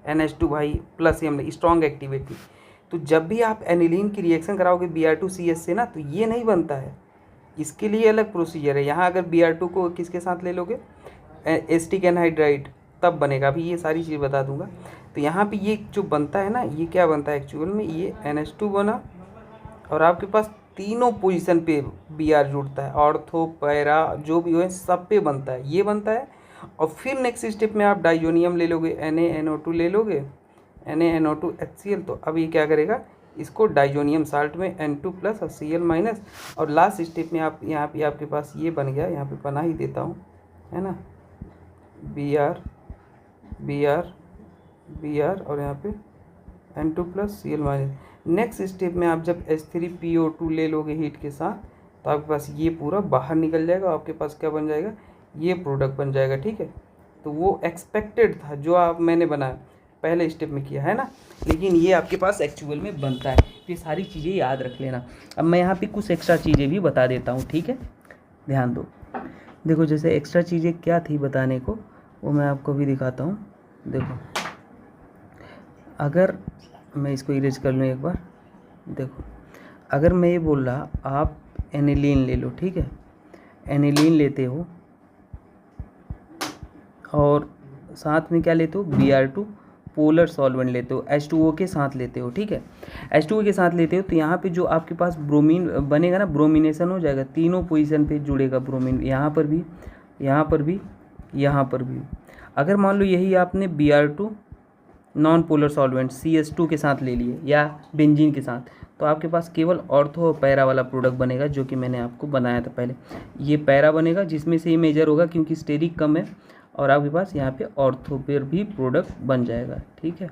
NH2 भाई प्लस एम, स्ट्रॉन्ग एक्टिवेटिंग। तो जब भी आप एनिलीन की रिएक्शन कराओगे Br2CS से ना, तो ये नहीं बनता है, इसके लिए अलग प्रोसीजर है। यहाँ अगर Br2 को किसके साथ ले लोगे, एसिटिक एनहाइड्राइड, तब बनेगा। अभी ये सारी चीज़ बता दूंगा। तो यहाँ पे ये जो बनता है ना, ये क्या बनता है एक्चुअल में, ये NH2 बना और आपके पास तीनों पोजीशन पे Br जुड़ता है, ऑर्थो पैरा जो भी हो सब पे बनता है, ये बनता है। और फिर नेक्स्ट स्टेप में आप डाइजोनियम ले लोगे, NaNO2 ले लोगे, NaNO2 HCl। तो अब ये क्या करेगा, इसको डाइजोनियम साल्ट में N2 प्लस और Cl माइनस, और लास्ट स्टेप में आप यहाँ पे आपके पास ये बन गया, यहाँ पे बना ही देता हूँ, है ना, Br Br Br और यहाँ पे N2 plus Cl minus. Next step में आप जब H3PO2 ले लोगे हीट के साथ, तो आपके पास ये पूरा बाहर निकल जाएगा, आपके पास क्या बन जाएगा, ये प्रोडक्ट बन जाएगा, ठीक है। तो वो एक्सपेक्टेड था जो आप मैंने बनाया पहले स्टेप में किया है ना, लेकिन ये आपके पास एक्चुअल में बनता है। तो ये सारी चीज़ें याद रख लेना। अब मैं यहाँ पे कुछ एक्स्ट्रा चीज़ें भी बता देता हूँ, ठीक है, ध्यान दो। देखो जैसे एक्स्ट्रा चीज़ें क्या थी बताने को, वो मैं आपको भी दिखाता हूँ। देखो अगर मैं इसको इरेज कर लूँ एक बार, देखो अगर मैं ये बोल रहा आप एनिलीन ले लो, ठीक है, एनिलीन लेते हो और साथ में क्या लेते हो, Br2 पोलर सॉल्वेंट लेते हो, H2O के साथ लेते हो, ठीक है, H2O के साथ लेते हो, तो यहाँ पे जो आपके पास ब्रोमीन बनेगा ना, ब्रोमिनेशन हो जाएगा, तीनों पोजीशन पे जुड़ेगा ब्रोमीन, यहाँ पर भी, यहाँ पर भी, यहाँ पर भी। अगर मान लो यही आपने Br2 non polar solvent CS2 के साथ ले लिए या बेंजीन के साथ, तो आपके पास केवल ऑर्थो और पैरा वाला प्रोडक्ट बनेगा, जो कि मैंने आपको बनाया था पहले। ये पैरा बनेगा जिसमें से ये मेजर होगा क्योंकि स्टेरिक कम है, और आपके पास यहाँ पे ऑर्थो पर भी प्रोडक्ट बन जाएगा, ठीक है,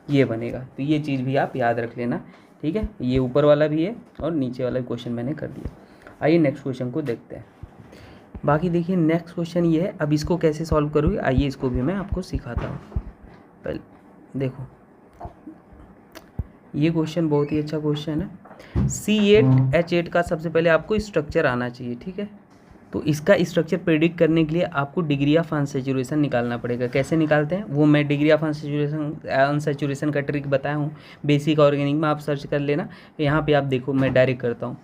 ये बनेगा। तो ये चीज़ भी आप याद रख लेना, ठीक है। ये ऊपर वाला भी है और नीचे वाला भी क्वेश्चन मैंने कर दिया। आइए नेक्स्ट क्वेश्चन को देखते हैं। बाकी देखिए नेक्स्ट क्वेश्चन ये है, अब इसको कैसे सॉल्व करोगे, आइए इसको भी मैं आपको सिखाता हूँ। पहले देखो ये क्वेश्चन बहुत ही अच्छा क्वेश्चन है। C8H8 का सबसे पहले आपको स्ट्रक्चर आना चाहिए, ठीक है। तो इसका स्ट्रक्चर प्रेडिक्ट करने के लिए आपको डिग्री ऑफ अनसैचुरेशन निकालना पड़ेगा। कैसे निकालते हैं वो मैं डिग्री ऑफ अनसैचुरेशन का ट्रिक बताया हूँ बेसिक ऑर्गेनिक में, आप सर्च कर लेना। यहाँ पे आप देखो मैं डायरेक्ट करता हूँ,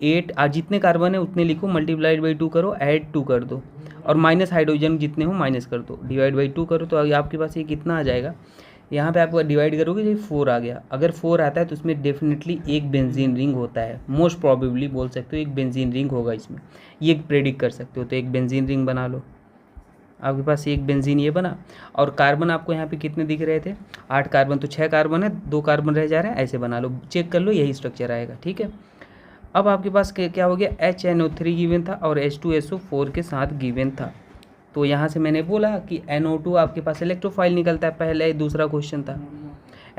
8 जितने कार्बन है उतने लिखो, मल्टीप्लाइड बाई 2 करो, ऐड 2 कर दो, और माइनस हाइड्रोजन जितने हो माइनस कर दो, डिवाइड बाई 2 करो, तो आपके पास ये कितना आ जाएगा, यहाँ पे आपको डिवाइड करोगे जो 4 आ गया। अगर 4 आता है तो उसमें डेफिनेटली एक बेंजीन रिंग होता है, मोस्ट प्रॉबेबली बोल सकते हो एक बेंजीन रिंग होगा इसमें, ये प्रेडिक्ट कर सकते हो। तो एक बेंजीन रिंग बना लो, आपके पास एक बेंजीन ये बना। और कार्बन आपको यहाँ पे कितने दिख रहे थे, 8 कार्बन, तो 6 कार्बन है, 2 कार्बन रह जा रहे हैं, ऐसे बना लो, चेक कर लो, यही स्ट्रक्चर आएगा, ठीक है। अब आपके पास क्या हो गया, HNO3 गिवन था और H2SO4 के साथ गिवन था। तो यहाँ से मैंने बोला कि NO2 आपके पास इलेक्ट्रोफाइल निकलता है, पहले दूसरा क्वेश्चन था,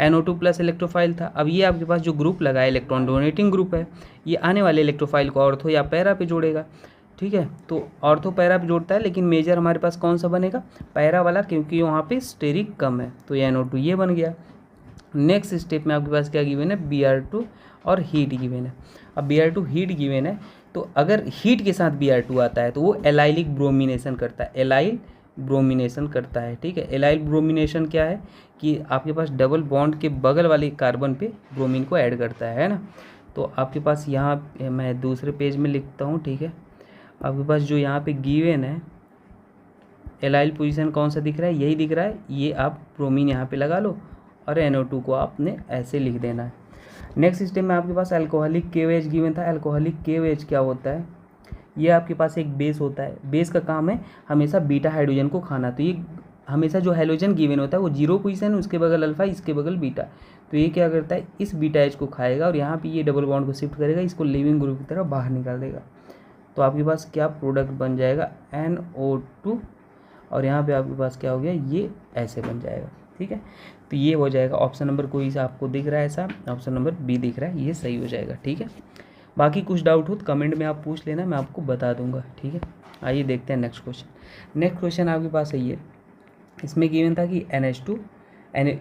NO2 प्लस इलेक्ट्रोफाइल था। अब ये आपके पास जो ग्रुप लगा है इलेक्ट्रॉन डोनेटिंग ग्रुप है, ये आने वाले इलेक्ट्रोफाइल को ऑर्थो या पैरा पे जोड़ेगा, ठीक है। तो ऑर्थो पैरा पे जोड़ता है, लेकिन मेजर हमारे पास कौन सा बनेगा, पैरा वाला, क्योंकि वहाँ पे स्टेरिक कम है, तो ये NO2 ये बन गया। नेक्स्ट स्टेप में आपके पास क्या गिवन है, Br2 और हीट गिवन है। अब Br2 हीट गिवन है, तो अगर हीट के साथ Br2 आता है तो वो एलाइलिक ब्रोमिनेशन करता है, एलाइल ब्रोमिनेशन करता है, ठीक है। एलाइल ब्रोमिनेशन क्या है कि आपके पास डबल बॉन्ड के बगल वाले कार्बन पे ब्रोमीन को ऐड करता है ना। तो आपके पास यहाँ मैं दूसरे पेज में लिखता हूँ, ठीक है। आपके पास जो यहाँ पे गिवन है एलाइल पोजीशन कौन सा दिख रहा है, यही दिख रहा है, ये आप ब्रोमीन यहाँ पे लगा लो और NO2 को आपने ऐसे लिख देना है। नेक्स्ट स्टेप में आपके पास अल्कोहलिक KOH गिवन था। अल्कोहलिक KOH क्या होता है, ये आपके पास एक बेस होता है, बेस का काम है हमेशा बीटा हाइड्रोजन को खाना। तो ये हमेशा जो हाइड्रोजन गिवन होता है वो 0 पोजीशन, उसके बगल अल्फा, इसके बगल बीटा, तो ये क्या करता है इस बीटा H को खाएगा और यहाँ पे ये डबल बॉन्ड को शिफ्ट करेगा, इसको लिविंग ग्रुप की तरह बाहर निकाल देगा। तो आपके पास क्या प्रोडक्ट बन जाएगा, NO2 और यहाँ पे आपके पास क्या हो गया, ये ऐसे बन जाएगा। ठीक है, तो ये हो जाएगा ऑप्शन नंबर कोई सा आपको दिख रहा है ऐसा, ऑप्शन नंबर बी दिख रहा है, ये सही हो जाएगा। ठीक है, बाकी कुछ डाउट हो तो कमेंट में आप पूछ लेना, मैं आपको बता दूंगा। ठीक है, आइए देखते हैं नेक्स्ट क्वेश्चन। नेक्स्ट क्वेश्चन आपके पास है ये, इसमें गिवन था कि NH2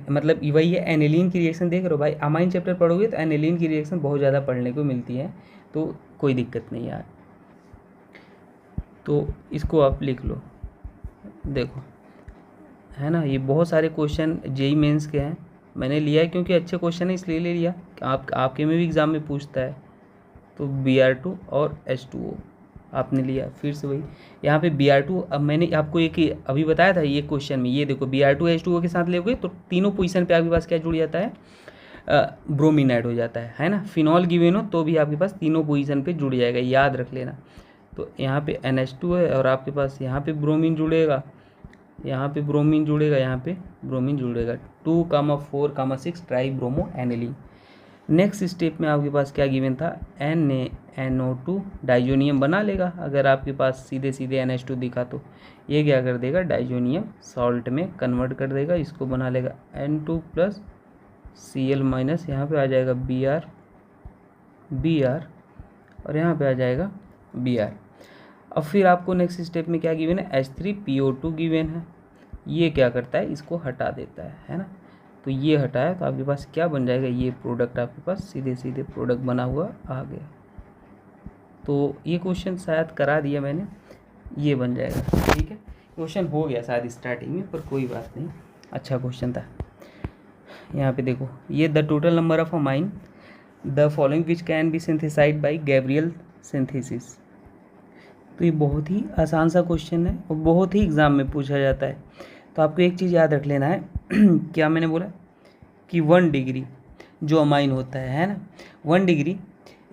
मतलब वही है एनिलीन की रिएक्शन। देख रहे हो भाई, अमाइन चैप्टर पढ़ोगे तो एनिलीन की रिएक्शन बहुत ज़्यादा पढ़ने को मिलती है, तो कोई दिक्कत नहीं यार। तो इसको आप लिख लो, देखो है ना, ये बहुत सारे क्वेश्चन जेई मेंस के हैं, मैंने लिया है क्योंकि अच्छे क्वेश्चन है इसलिए ले लिया। आपके में भी एग्ज़ाम में पूछता है। तो Br2 और H2O आपने लिया, फिर से वही यहाँ पे Br2। अब मैंने आपको एक अभी बताया था ये क्वेश्चन में, ये देखो Br2 H2O के साथ लोगे तो तीनों पोजीशन पे आपके पास क्या जुड़ जाता है, ब्रोमीन ऐड हो जाता है ना। फिनॉल गिवन हो तो भी आपके पास तीनों पोजीशन पे जुड़ जाएगा, याद रख लेना। तो यहाँ पे NH2 है और आपके पास यहाँ पे ब्रोमीन जुड़ेगा, यहाँ पे ब्रोमीन जुड़ेगा, यहाँ पे ब्रोमीन जुड़ेगा, 2,4,6 try bromo aniline. Next step में आपके पास क्या गिवन था, NaNO2 डाइजोनियम बना लेगा। अगर आपके पास सीधे सीधे NH2 दिखा तो ये क्या कर देगा, डाइजोनियम सॉल्ट में कन्वर्ट कर देगा, इसको बना लेगा N2 प्लस Cl माइनस, यहाँ पे आ जाएगा Br और यहाँ पे आ जाएगा Br। अब फिर आपको नेक्स्ट स्टेप में क्या गिवन है, H3PO2 गिवन है, ये क्या करता है, इसको हटा देता है ना। तो ये हटाया तो आपके पास क्या बन जाएगा, ये प्रोडक्ट आपके पास सीधे सीधे प्रोडक्ट बना हुआ आ गया। तो ये क्वेश्चन शायद करा दिया मैंने, ये बन जाएगा। ठीक है, क्वेश्चन हो गया शायद स्टार्टिंग में, पर कोई बात नहीं, अच्छा क्वेश्चन था। यहाँ पे देखो, ये the total number of amine the following which can be synthesized by Gabriel synthesis. तो ये बहुत ही आसान सा क्वेश्चन है और बहुत ही एग्ज़ाम में पूछा जाता है। तो आपको एक चीज़ याद रख लेना है क्या मैंने बोला कि 1 डिग्री जो अमाइन होता है ना, 1 डिग्री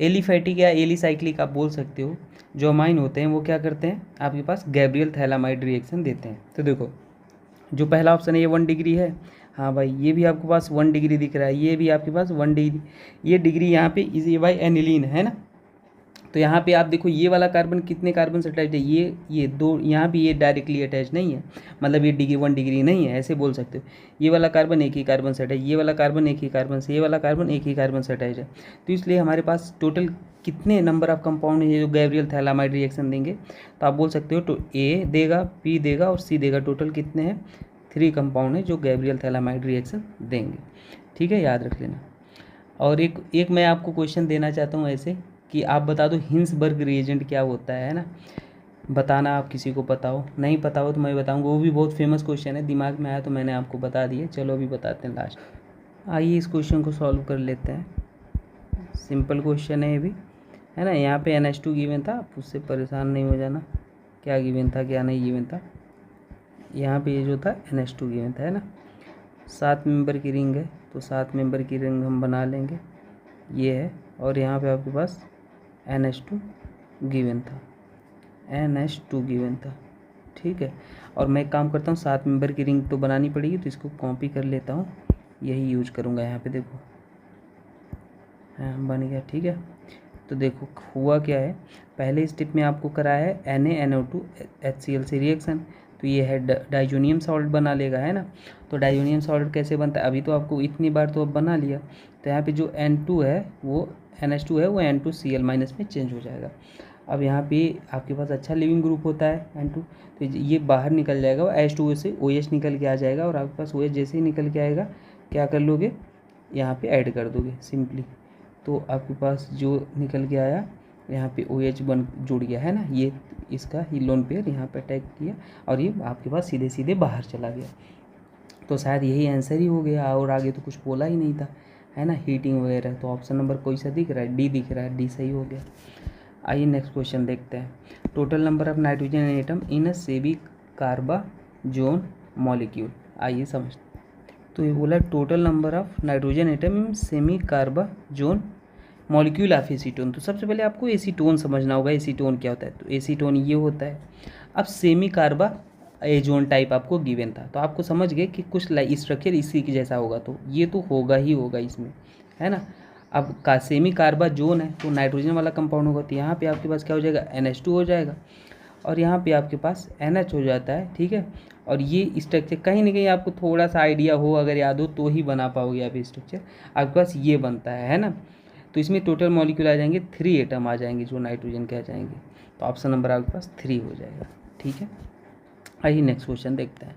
एलिफैटिक या एलिसाइक्लिक आप बोल सकते हो, जो अमाइन होते हैं वो क्या करते हैं, आपके पास गैब्रियल थैलामाइड रिएक्शन देते हैं। तो देखो जो पहला ऑप्शन है ये 1 डिग्री है, हाँ भाई ये भी आपके पास 1 डिग्री दिख रहा है, ये भी आपके पास 1 डिग्री, ये डिग्री यहाँ पे ये भाई एनिलीन है ना। तो यहाँ पे आप देखो ये वाला कार्बन कितने कार्बन से अटैच है, ये दो, यहाँ भी ये डायरेक्टली अटैच नहीं है, मतलब ये डिग्री 1 डिग्री नहीं है, ऐसे बोल सकते हो। ये वाला कार्बन एक ही कार्बन से अटैच, ये वाला कार्बन एक ही कार्बन से, ये वाला कार्बन एक ही कार्बन से अटैच है। तो इसलिए हमारे पास टोटल कितने नंबर ऑफ कंपाउंड है जो गैब्रियल थैलामाइड रिएक्शन देंगे, तो आप बोल सकते हो तो A देगा, B देगा और C देगा। टोटल कितने हैं, 3 कंपाउंड है जो गैब्रियल थैलामाइड रिएक्शन देंगे। ठीक है, याद रख लेना। और एक मैं आपको क्वेश्चन देना चाहता हूँ ऐसे कि आप बता दो हिंसबर्ग रिएजेंट क्या होता है ना, बताना। आप किसी को पता हो, नहीं पता हो तो मैं बताऊंगा, वो भी बहुत फेमस क्वेश्चन है, दिमाग में आया तो मैंने आपको बता दिया। चलो अभी बताते हैं लास्ट। आइए इस क्वेश्चन को सॉल्व कर लेते हैं, सिंपल क्वेश्चन है ये भी, है ना। यहाँ पे NH2 गिवन था, आप उससे परेशान नहीं हो जाना, क्या गिवन था क्या नहीं गिवन था। यहाँ पे ये जो था NH2 गिवन था, है ना। 7 मेंबर की रिंग है तो 7 मेंबर की रिंग हम बना लेंगे, ये है। और यहाँ पे आपके पास NH2 गिवन था, NH2 गिवन था। ठीक है, और मैं एक काम करता हूँ, 7 मेंबर की रिंग तो बनानी पड़ेगी, तो इसको कॉपी कर लेता हूँ, यही यूज करूँगा। यहाँ पे देखो, हाँ बन गया। ठीक है, तो देखो हुआ क्या है, पहले स्टेप में आपको कराया है NaNO2 HCl से रिएक्शन, तो ये है डाइजोनियम सॉल्ट बना लेगा, है ना। तो डाइजोनियम सॉल्ट कैसे बनता है, अभी तो आपको इतनी बार तो अब बना लिया। तो यहाँ पे जो N2 है वो NH2 है वो N2Cl माइनस में चेंज हो जाएगा। अब यहाँ पे आपके पास अच्छा लिविंग ग्रुप होता है N2, तो ये बाहर निकल जाएगा, H2O से OH निकल के आ जाएगा, और आपके पास OH जैसे ही निकल के आएगा क्या कर लोगे, यहाँ पे ऐड कर दोगे सिंपली। तो आपके पास जो निकल के आया यहाँ पे OH बन जुड़ गया, है ना। ये इसका ही लोन पेयर यहाँ पे अटैक किया और ये आपके पास सीधे सीधे बाहर चला गया। तो शायद यही आंसर ही हो गया, और आगे तो कुछ बोला ही नहीं था, है ना, हीटिंग वगैरह। तो ऑप्शन नंबर कोई सा दिख रहा है, डी दिख रहा है, डी सही हो गया। आइए नेक्स्ट क्वेश्चन देखते हैं। Total number of nitrogen atom in a semicarbazone molecule, आइए समझते। तो ये बोला total number of nitrogen atom semicarbazone molecule of acetone. तो सबसे पहले आपको एसीटोन समझना होगा, एसीटोन क्या होता है। तो एसीटोन ये होता है। अब सेमी कार्बा एजोन टाइप आपको गिवन था, तो आपको समझ गए कि कुछ स्ट्रक्चर इसी के जैसा होगा, तो ये तो होगा ही होगा इसमें, है ना। अब सेमी कार्बा जोन है तो नाइट्रोजन वाला कंपाउंड होगा, तो यहाँ पे आपके पास क्या हो जाएगा, NH2 हो जाएगा। और यहाँ पे आपके पास NH हो जाता है, ठीक है। और ये स्ट्रक्चर कहीं ना कहीं आपको थोड़ा सा आइडिया हो, अगर याद हो तो ही बना पाओगे आप स्ट्रक्चर। आपके पास ये बनता है ना। तो इसमें टोटल मॉलिक्यूल आ जाएंगे 3 एटम आ जाएंगे जो नाइट्रोजन के आ जाएंगे। तो ऑप्शन नंबर आपके पास 3 हो जाएगा, ठीक है। आइए नेक्स्ट क्वेश्चन देखते हैं।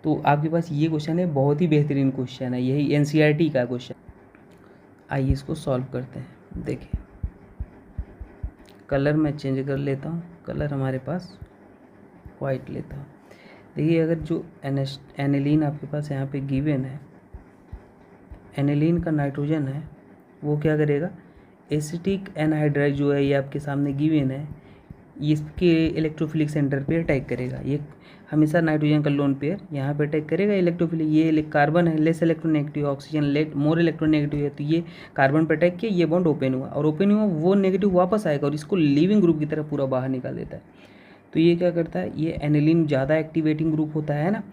तो आपके पास ये क्वेश्चन है, बहुत ही बेहतरीन क्वेश्चन है, यही NCERT का क्वेश्चन। आइए इसको सॉल्व करते हैं। देखिए कलर मैं चेंज कर लेता हूँ, कलर हमारे पास वाइट लेता हूँ। देखिए अगर जो एनिलीन आपके पास यहाँ पे गिवन है, एनिलीन का नाइट्रोजन है, वो क्या करेगा, एसिटिक एनहाइड्राइड जो है ये आपके सामने गिवन है, इसके इलेक्ट्रोफिलिक सेंटर पे अटैक करेगा। ये हमेशा नाइट्रोजन का लोन पेयर यहाँ पे अटैक करेगा इलेक्ट्रोफिलिक। ये कार्बन है, less electronegative, oxygen let more electronegative है, तो ये कार्बन पे अटैक किया, ये बॉन्ड ओपन हुआ, और ओपन हुआ वो नेगेटिव वापस आएगा और इसको लिविंग ग्रुप की तरह पूरा बाहर निकाल देता है। तो ये क्या करता है, ये एनिलीन ज़्यादा एक्टिवेटिंग ग्रुप होता है ना,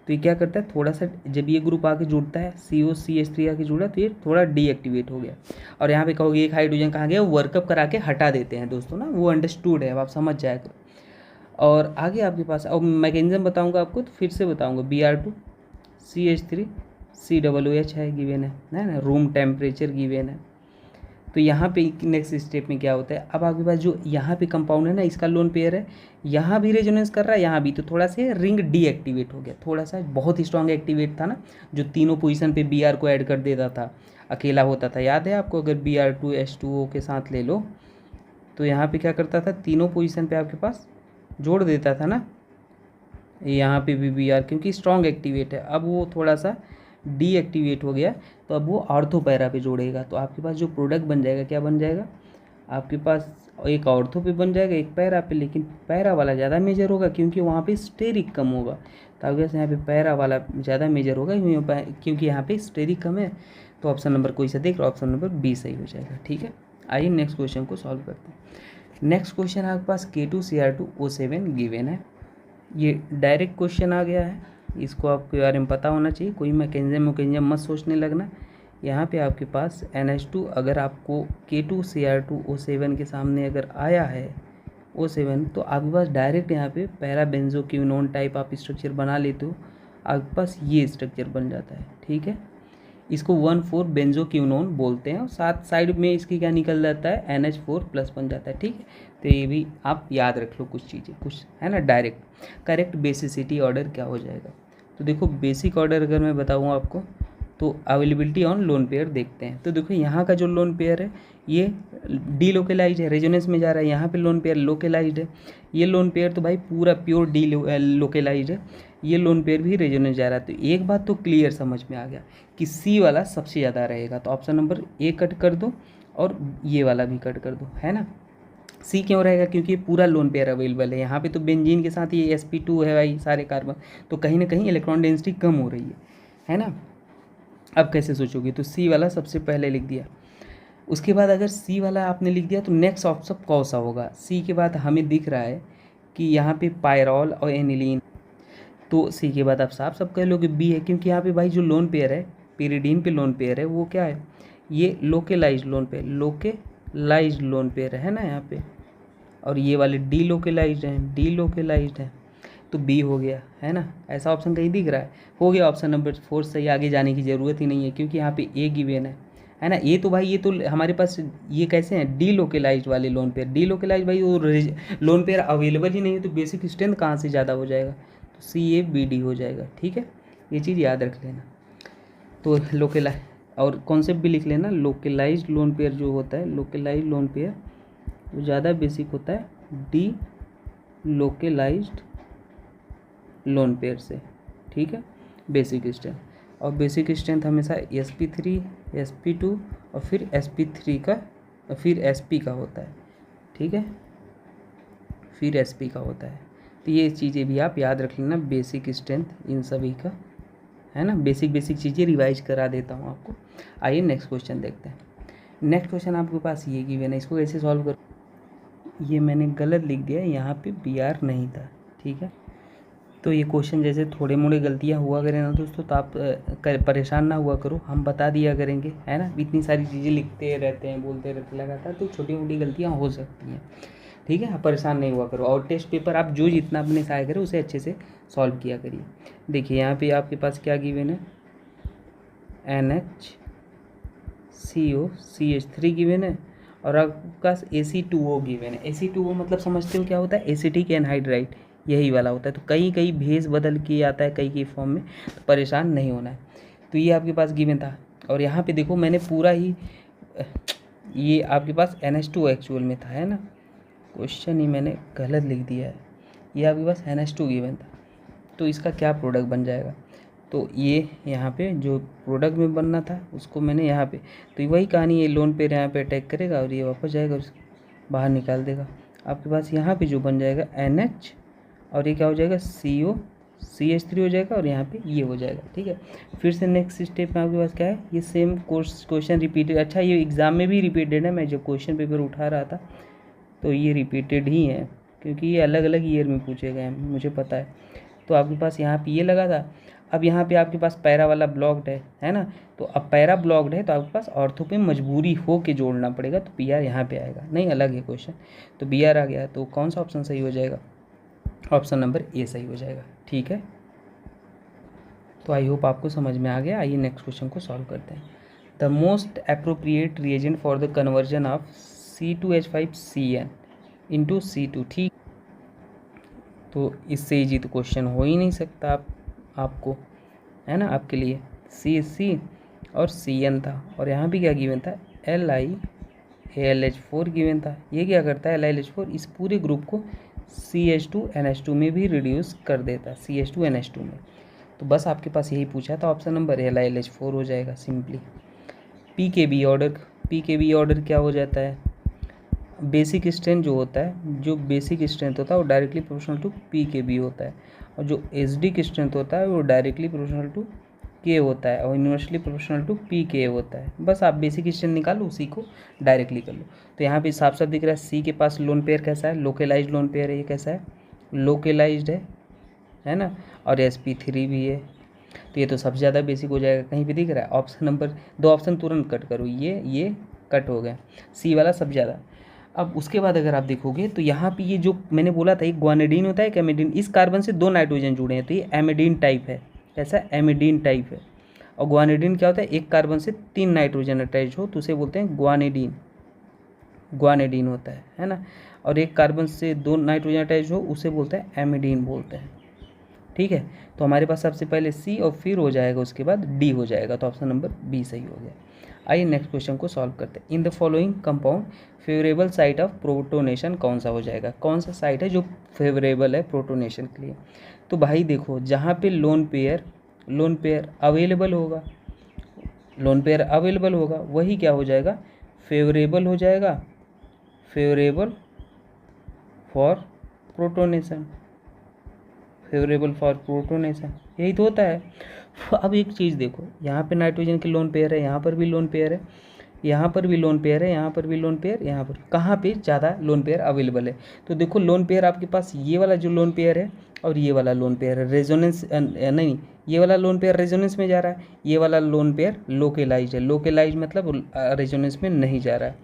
तो ये क्या करता है, थोड़ा सा जब ये ग्रुप आके जुड़ता है, COCH3 आके जुड़ा, तो ये थोड़ा डीएक्टिवेट हो गया। और यहाँ पे कहोगे एक हाइड्रोजन कहाँ गया, वर्कअप करा के हटा देते हैं दोस्तों ना, वो अंडरस्टूड है, अब आप समझ जाए करो। और आगे आपके पास अब मैकेनिज्म बताऊंगा आपको, तो फिर से बताऊंगा। Br2 CH3 COOH है गिवन है ना, रूम टेम्परेचर गिवन है। तो यहाँ पे नेक्स्ट स्टेप में क्या होता है, अब आपके पास जो यहाँ पे कंपाउंड है ना, इसका लोन पेयर है, यहाँ भी रेजोनेंस कर रहा है, यहाँ भी, तो थोड़ा सा रिंग डीएक्टिवेट हो गया, थोड़ा सा, बहुत ही स्ट्रॉन्ग एक्टिवेट था ना, जो तीनों पोजीशन पे Br को ऐड कर देता था, अकेला होता था, याद है आपको। अगर Br2 H2O के साथ ले लो, तो यहाँ पे क्या करता था, तीनों पोजीशन पे आपके पास जोड़ देता था ना, यहाँ पे भी Br, क्योंकि स्ट्रॉन्ग एक्टिवेट है। अब वो थोड़ा सा डीएक्टिवेट हो गया, तो अब वो ऑर्थो पैरा पे जोड़ेगा, तो आपके पास जो प्रोडक्ट बन जाएगा, क्या बन जाएगा, आपके पास एक ऑर्थो पे बन जाएगा, एक पैरा पे, लेकिन पैरा वाला ज़्यादा मेजर होगा क्योंकि वहाँ पे स्टेरिक कम होगा। तो आपके पास यहाँ पे पैरा वाला ज़्यादा मेजर होगा क्योंकि यहाँ पे स्टेरिक कम है। तो ऑप्शन नंबर कोई सा देख रहा, ऑप्शन नंबर बी सही हो जाएगा, ठीक है। आइए नेक्स्ट क्वेश्चन को सॉल्व करते हैं। नेक्स्ट क्वेश्चन आपके पास K2Cr2O7 गिवन है। ये डायरेक्ट क्वेश्चन आ गया है, इसको आपके बारे में पता होना चाहिए, कोई मैकेनिज्म मत सोचने लगना। यहाँ पे आपके पास NH2, अगर आपको K2Cr2O7 के सामने अगर आया है O7, तो आपके पास डायरेक्ट यहाँ पे पैरा बेंजोक्विनोन टाइप आप स्ट्रक्चर बना लेते हो, आपके पास ये स्ट्रक्चर बन जाता है, ठीक है। इसको 1,4 बेंजोक्विनोन बोलते हैं, और साथ साइड में इसकी क्या निकल जाता है, NH4+ बन जाता है, ठीक है। तो ये भी आप याद रख लो कुछ चीज़ें, कुछ है ना। डायरेक्ट करेक्ट बेसिसिटी ऑर्डर क्या हो जाएगा, तो देखो बेसिक ऑर्डर अगर मैं बताऊँ आपको, तो अवेलेबिलिटी ऑन लोन पेयर देखते हैं। तो देखो यहाँ का जो लोन पेयर है ये डीलोकेलाइज्ड है, रेजोनेंस में जा रहा है, यहाँ पे लोन पेयर लोकेलाइज्ड है। ये लोन पेयर तो भाई पूरा प्योर डी लोकेलाइज्ड है, ये लोन पेयर भी रेजोनेंस जा रहा है। तो एक बात तो क्लियर समझ में आ गया कि सी वाला सबसे ज़्यादा रहेगा, तो ऑप्शन नंबर ए कट कर दो और ये वाला भी कट कर दो, है ना। सी क्यों रहेगा, क्योंकि पूरा लोन पेयर अवेलेबल है। यहाँ पे तो बेंजीन के साथ ये sp2 है भाई, सारे कार्बन, तो कहीं ना कहीं इलेक्ट्रॉन डेंसिटी कम हो रही है ना। अब कैसे सोचोगे, तो सी वाला सबसे पहले लिख दिया। उसके बाद अगर सी वाला आपने लिख दिया तो नेक्स्ट ऑप्शन कौन सा होगा, सी के बाद हमें दिख रहा है कि यहाँ पे पायरॉल और एनिलीन, तो सी के बाद आप साफ सब कह लोगे बी है, क्योंकि यहाँ पे भाई जो लोन पेयर है, पिरिडीन पे लोन पेयर है, वो क्या है, ये लोकेलाइज्ड लोन पेयर, लोकेलाइज्ड लोन पेयर है ना यहाँ पे, और ये वाले डीलोकेलाइज्ड हैं, डीलोकेलाइज्ड हैं, तो बी हो गया, है ना। ऐसा ऑप्शन कहीं दिख रहा है, हो गया ऑप्शन नंबर 4 सही। आगे जाने की ज़रूरत ही नहीं है क्योंकि यहाँ पे ए गिवन है ना। ये तो भाई ये तो हमारे पास ये कैसे हैं, डीलोकेलाइज्ड वाले लोन पेयर, डीलोकेलाइज्ड भाई वो लोन पेयर अवेलेबल ही नहीं है, तो बेसिक स्ट्रेंथ कहाँ से ज़्यादा हो जाएगा, तो CABD हो जाएगा, ठीक है। ये चीज़ याद रख लेना। तो लोकेलाइज और कॉन्सेप्ट भी लिख लेना, लोकेलाइज्ड लोन पेयर जो होता है, लोकेलाइज्ड लोन पेयर वो ज़्यादा बेसिक होता है डी लोकेलाइज्ड लोन पेयर से, ठीक है। बेसिक स्ट्रेंथ, और बेसिक स्ट्रेंथ हमेशा sp3 sp2 और फिर sp3 का और फिर sp का होता है, ठीक है, फिर sp का होता है। तो ये चीज़ें भी आप याद रख लेना, बेसिक स्ट्रेंथ इन सभी का, है ना। बेसिक चीज़ें रिवाइज करा देता हूँ आपको। आइए नेक्स्ट क्वेश्चन देखते हैं। नेक्स्ट क्वेश्चन आपके पास ये गिवन है, इसको कैसे सॉल्व करो, ये मैंने गलत लिख दिया, यहाँ पे Br नहीं था, ठीक है। तो ये क्वेश्चन जैसे थोड़े मोड़े गलतियाँ हुआ करें ना दोस्तों, तो आप परेशान ना हुआ करो, हम बता दिया करेंगे, है ना। इतनी सारी चीज़ें लिखते रहते हैं, बोलते रहते लगातार, तो छोटी मोटी गलतियाँ हो सकती हैं, ठीक है, आप परेशान नहीं हुआ करो, और टेस्ट पेपर आप जो जितना अपने से आया करें उसे अच्छे से सॉल्व किया करिए। देखिए यहाँ पे आपके पास क्या गिवन है, NHCO CH3 गिवन है, और आपके पास AC2O गिवन है। AC2O मतलब समझते हो क्या होता है, एसिटिक एनहाइड्राइड, यही वाला होता है। तो कहीं कहीं भेज बदल के आता है कहीं कहीं फॉर्म में, तो परेशान नहीं होना है। तो ये आपके पास गिवन था, और यहाँ पे देखो मैंने पूरा ही ये आपके पास NH2 एक्चुअल में था, है ना, क्वेश्चन ही मैंने गलत लिख दिया है। ये आपके पास NH2 गिवन था, तो इसका क्या प्रोडक्ट बन जाएगा, तो ये यहाँ पे जो प्रोडक्ट में बनना था उसको मैंने यहाँ पे, तो वही कहानी, ये लोन पेयर यहाँ पे अटैक करेगा और ये वापस जाएगा, उसको बाहर निकाल देगा। आपके पास यहाँ पे जो बन जाएगा NH, और ये क्या हो जाएगा CH3 हो जाएगा, और यहाँ पे ये हो जाएगा। ठीक है, फिर से नेक्स्ट स्टेप में आपके पास क्या है, ये सेम क्वेश्चन रिपीटेड। अच्छा, ये एग्ज़ाम में भी रिपीटेड है, मैं जब क्वेश्चन पेपर उठा रहा था तो ये रिपीटेड ही है, क्योंकि ये अलग अलग ईयर में पूछे गए हैं, मुझे पता है। तो आपके पास यहाँ पे ये लगा था, अब यहाँ पे आपके पास पैरा वाला ब्लॉक्ड है ना, तो अब पैरा ब्लॉक्ड है तो आपके पास ऑर्थो पे मजबूरी हो के जोड़ना पड़ेगा, तो BR यहाँ पे आएगा, नहीं अलग है क्वेश्चन, तो BR आ गया। तो कौन सा ऑप्शन सही हो जाएगा, ऑप्शन नंबर A सही हो जाएगा। ठीक है, तो आई होप आपको समझ में आ गया। आइए नेक्स्ट क्वेश्चन को सॉल्व करते हैं। The most appropriate reagent for the conversion of C2H5CN into C2। ठीक, तो इससे इजी तो क्वेश्चन हो ही नहीं सकता आपको, है ना, आपके लिए CC और CN था, और यहाँ भी क्या गिवन था, LiAlH4 गिवन था। ये क्या करता है, LiAlH4 इस पूरे ग्रुप को CH2NH2 में भी रिड्यूस कर देता है, CH2NH2 में। तो बस आपके पास यही पूछा था, ऑप्शन नंबर LiLH4 हो जाएगा सिंपली। PKB ऑर्डर क्या हो जाता है, बेसिक स्ट्रेंथ जो होता है, जो बेसिक स्ट्रेंथ होता है वो डायरेक्टली प्रोपोर्शनल टू PKB होता है, और जो एसिडिक स्ट्रेंथ होता है वो डायरेक्टली प्रोपोर्शनल टू K होता है, और इन्वर्सली प्रोपोर्शनल टू PK होता है। बस आप बेसिक स्ट्रेंथ निकालो, उसी को डायरेक्टली कर लो। तो यहाँ पे साफ साफ दिख रहा है C के पास लोन पेयर कैसा है, लोकेलाइज्ड लोन पेयर है, ये कैसा है, लोकेलाइज्ड है ना, और sp3 भी है, तो ये तो सबसे ज़्यादा बेसिक हो जाएगा। कहीं पे दिख रहा है ऑप्शन नंबर, दो ऑप्शन तुरंत कट करो, ये कट हो गया, C वाला सबसे ज़्यादा। अब उसके बाद अगर आप देखोगे तो यहाँ पे ये जो मैंने बोला था, एक ग्वानिडीन होता है, एक एमिडीन, इस कार्बन से 2 नाइट्रोजन जुड़े हैं, तो ये एमिडीन टाइप है। कैसा, एमिडीन टाइप है। और ग्वानिडीन क्या होता है, एक कार्बन से 3 नाइट्रोजन अटैच हो तो उसे बोलते हैं ग्वानिडीन होता है ना, और एक कार्बन से 2 नाइट्रोजन अटैच हो उसे बोलते हैं एमिडीन बोलते हैं। ठीक है, तो हमारे पास सबसे पहले C और फिर हो जाएगा उसके बाद D हो जाएगा, तो ऑप्शन नंबर B सही हो गया। आइए नेक्स्ट क्वेश्चन को सॉल्व करते हैं। In the following compound favourable site of protonation कौन सा हो जाएगा, कौन सा साइट है जो फेवरेबल है प्रोटोनेशन के लिए। तो भाई देखो, जहाँ पे लोन पेयर अवेलेबल होगा वही क्या हो जाएगा, फेवरेबल हो जाएगा, फेवरेबल फॉर प्रोटोनेशन, यही तो होता है। अब एक चीज़ देखो, यहाँ पे नाइट्रोजन के लोन पेयर है, यहाँ पर भी लोन पेयर है, यहाँ पर भी लोन पेयर है, यहाँ पर भी लोन पेयर, यहाँ पर कहाँ पे ज़्यादा लोन पेयर अवेलेबल है। तो देखो लोन पेयर आपके पास ये वाला जो लोन पेयर है और ये वाला लोन पेयर है, रेजोनेंस नहीं, ये वाला लोन पेयर रेजोनेंस में जा रहा है, ये वाला लोन पेयर लोकेलाइज है, लोकेलाइज मतलब रेजोनेंस में नहीं जा रहा है।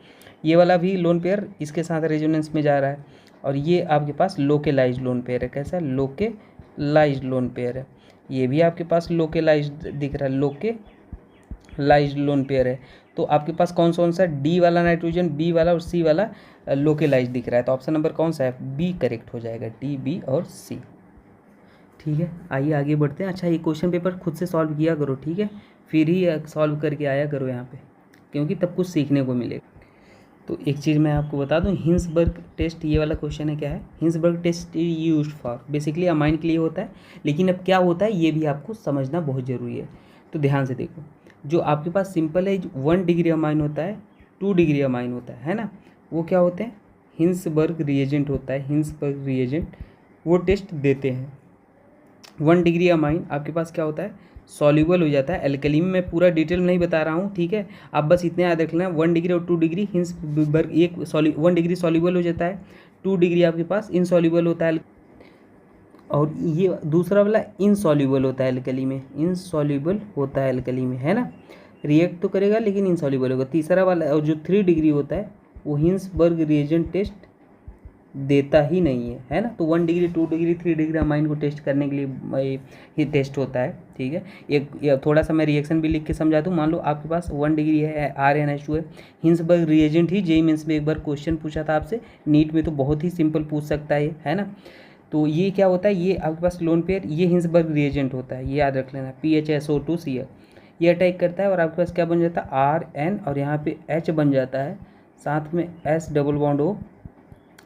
ये वाला भी लोन पेयर इसके साथ रेजोनेंस में जा रहा है, और ये आपके पास लोकेलाइज लोन पेयर है। कैसा, लोकेलाइज लोन पेयर है। ये भी आपके पास लोकेलाइज दिख रहा है, लोकेलाइज लोन पेयर है। तो आपके पास कौन सा D वाला नाइट्रोजन, B वाला और C वाला लोकेलाइज दिख रहा है, तो ऑप्शन नंबर कौन सा है, B करेक्ट हो जाएगा, D, B और C। ठीक है, आइए आगे बढ़ते हैं। अच्छा, ये क्वेश्चन पेपर खुद से सॉल्व किया करो, ठीक है, फिर ही सॉल्व करके आया करो यहाँ पे, क्योंकि तब कुछ सीखने को मिलेगा। तो एक चीज़ मैं आपको बता दूं, हिंसबर्ग टेस्ट, ये वाला क्वेश्चन है, क्या है, Hinsberg test used for basically amine के लिए होता है, लेकिन अब क्या होता है ये भी आपको समझना बहुत ज़रूरी है। तो ध्यान से देखो, जो आपके पास सिंपल है 1 डिग्री अमाइन होता है, 2 डिग्री अमाइन होता है ना, वो क्या होते हैं, हिंसबर्ग रिएजेंट होता है, हिंसबर्ग रिएजेंट वो टेस्ट देते हैं। 1 डिग्री अमाइन आपके पास क्या होता है, सॉल्यूबल हो जाता है एल्कली में। मैं पूरा डिटेल नहीं बता रहा हूँ, ठीक है, आप बस इतने याद रखना, 1 डिग्री और 2 डिग्री हिंसबर्ग, 1 डिग्री सॉल्यूबल हो जाता है, 2 डिग्री आपके पास इनसॉल्यूबल होता है, और ये दूसरा वाला इनसॉल्यूबल होता है एल्कली में, इनसॉल्यूबल होता है एल्कली में, है ना, रिएक्ट तो करेगा लेकिन इनसॉल्यूबल होगा। तीसरा वाला और जो 3 डिग्री होता है वो हिंसबर्ग रिएजेंट टेस्ट देता ही नहीं है ना। तो 1 डिग्री 2 डिग्री 3 डिग्री अमाइन को टेस्ट करने के लिए ये टेस्ट होता है, ठीक है। एक थोड़ा सा मैं रिएक्शन भी लिख के समझा दूँ। मान लो आपके पास 1 डिग्री है, RnH2 है, हिंसबर्ग रिएजेंट ही जेईई मेंस में एक बार क्वेश्चन पूछा था आपसे, नीट में तो बहुत ही सिंपल पूछ सकता है ना। तो ये क्या होता है, ये आपके पास लोन पेयर, ये हिंसबर्ग रिएजेंट होता है, ये याद रख लेना, PHSO2Cl, ये अटैक करता है और आपके पास क्या बन जाता है, RN और यहाँ पे H बन जाता है, साथ में S डबल बॉन्ड O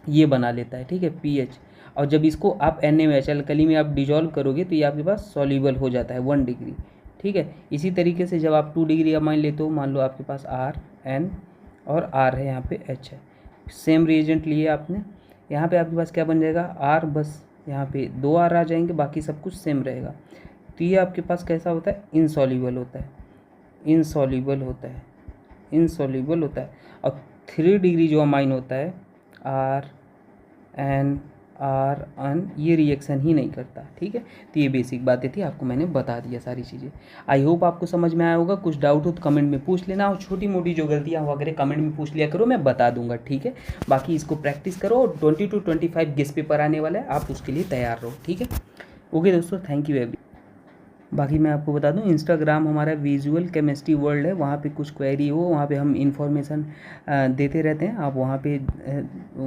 ये बना लेता है, ठीक है, PH। और जब इसको आप NaOH अल्कली में आप डिजॉल्व करोगे तो ये आपके पास सॉल्यूबल हो जाता है 1 डिग्री, ठीक है। इसी तरीके से जब आप 2 डिग्री अमाइन लेते हो, मान लो आपके पास RN और R है, यहाँ पे H है, सेम रिएजेंट लिए आपने, यहाँ पे आपके पास क्या बन जाएगा, R, बस यहाँ पे 2 R आ जाएंगे, बाकी सब कुछ सेम रहेगा। तो ये आपके पास कैसा होता है, इनसॉल्यूबल होता है, इनसॉल्यूबल होता है, इनसॉल्यूबल होता है। और 3 डिग्री जो अमाइन होता है, RN ये रिएक्शन ही नहीं करता, ठीक है। तो ये बेसिक बातें थी, आपको मैंने बता दिया सारी चीज़ें। आई होप आपको समझ में आया होगा। कुछ डाउट हो तो कमेंट में पूछ लेना, और छोटी मोटी जो गलतियाँ हुआ करे कमेंट में पूछ लिया करो, मैं बता दूंगा, ठीक है। बाकी इसको प्रैक्टिस करो, और 20 to 25 गेस्ट पेपर आने वाला है, आप उसके लिए तैयार रहो, ठीक है। ओके दोस्तों, थैंक यू एवरी। बाकी मैं आपको बता दूं, इंस्टाग्राम हमारा विजुअल केमिस्ट्री वर्ल्ड है, वहाँ पे कुछ क्वेरी हो, वहाँ पे हम इन्फॉर्मेशन देते रहते हैं, आप वहाँ पे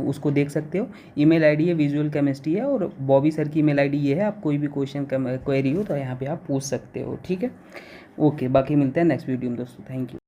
उसको देख सकते हो। ईमेल आईडी है विजुअल केमिस्ट्री है, और बॉबी सर की ईमेल आईडी ये है, आप कोई भी क्वेश्चन क्वेरी हो तो यहाँ पे आप पूछ सकते हो, ठीक है। ओके, बाकी मिलते हैं नेक्स्ट वीडियो में दोस्तों, थैंक यू।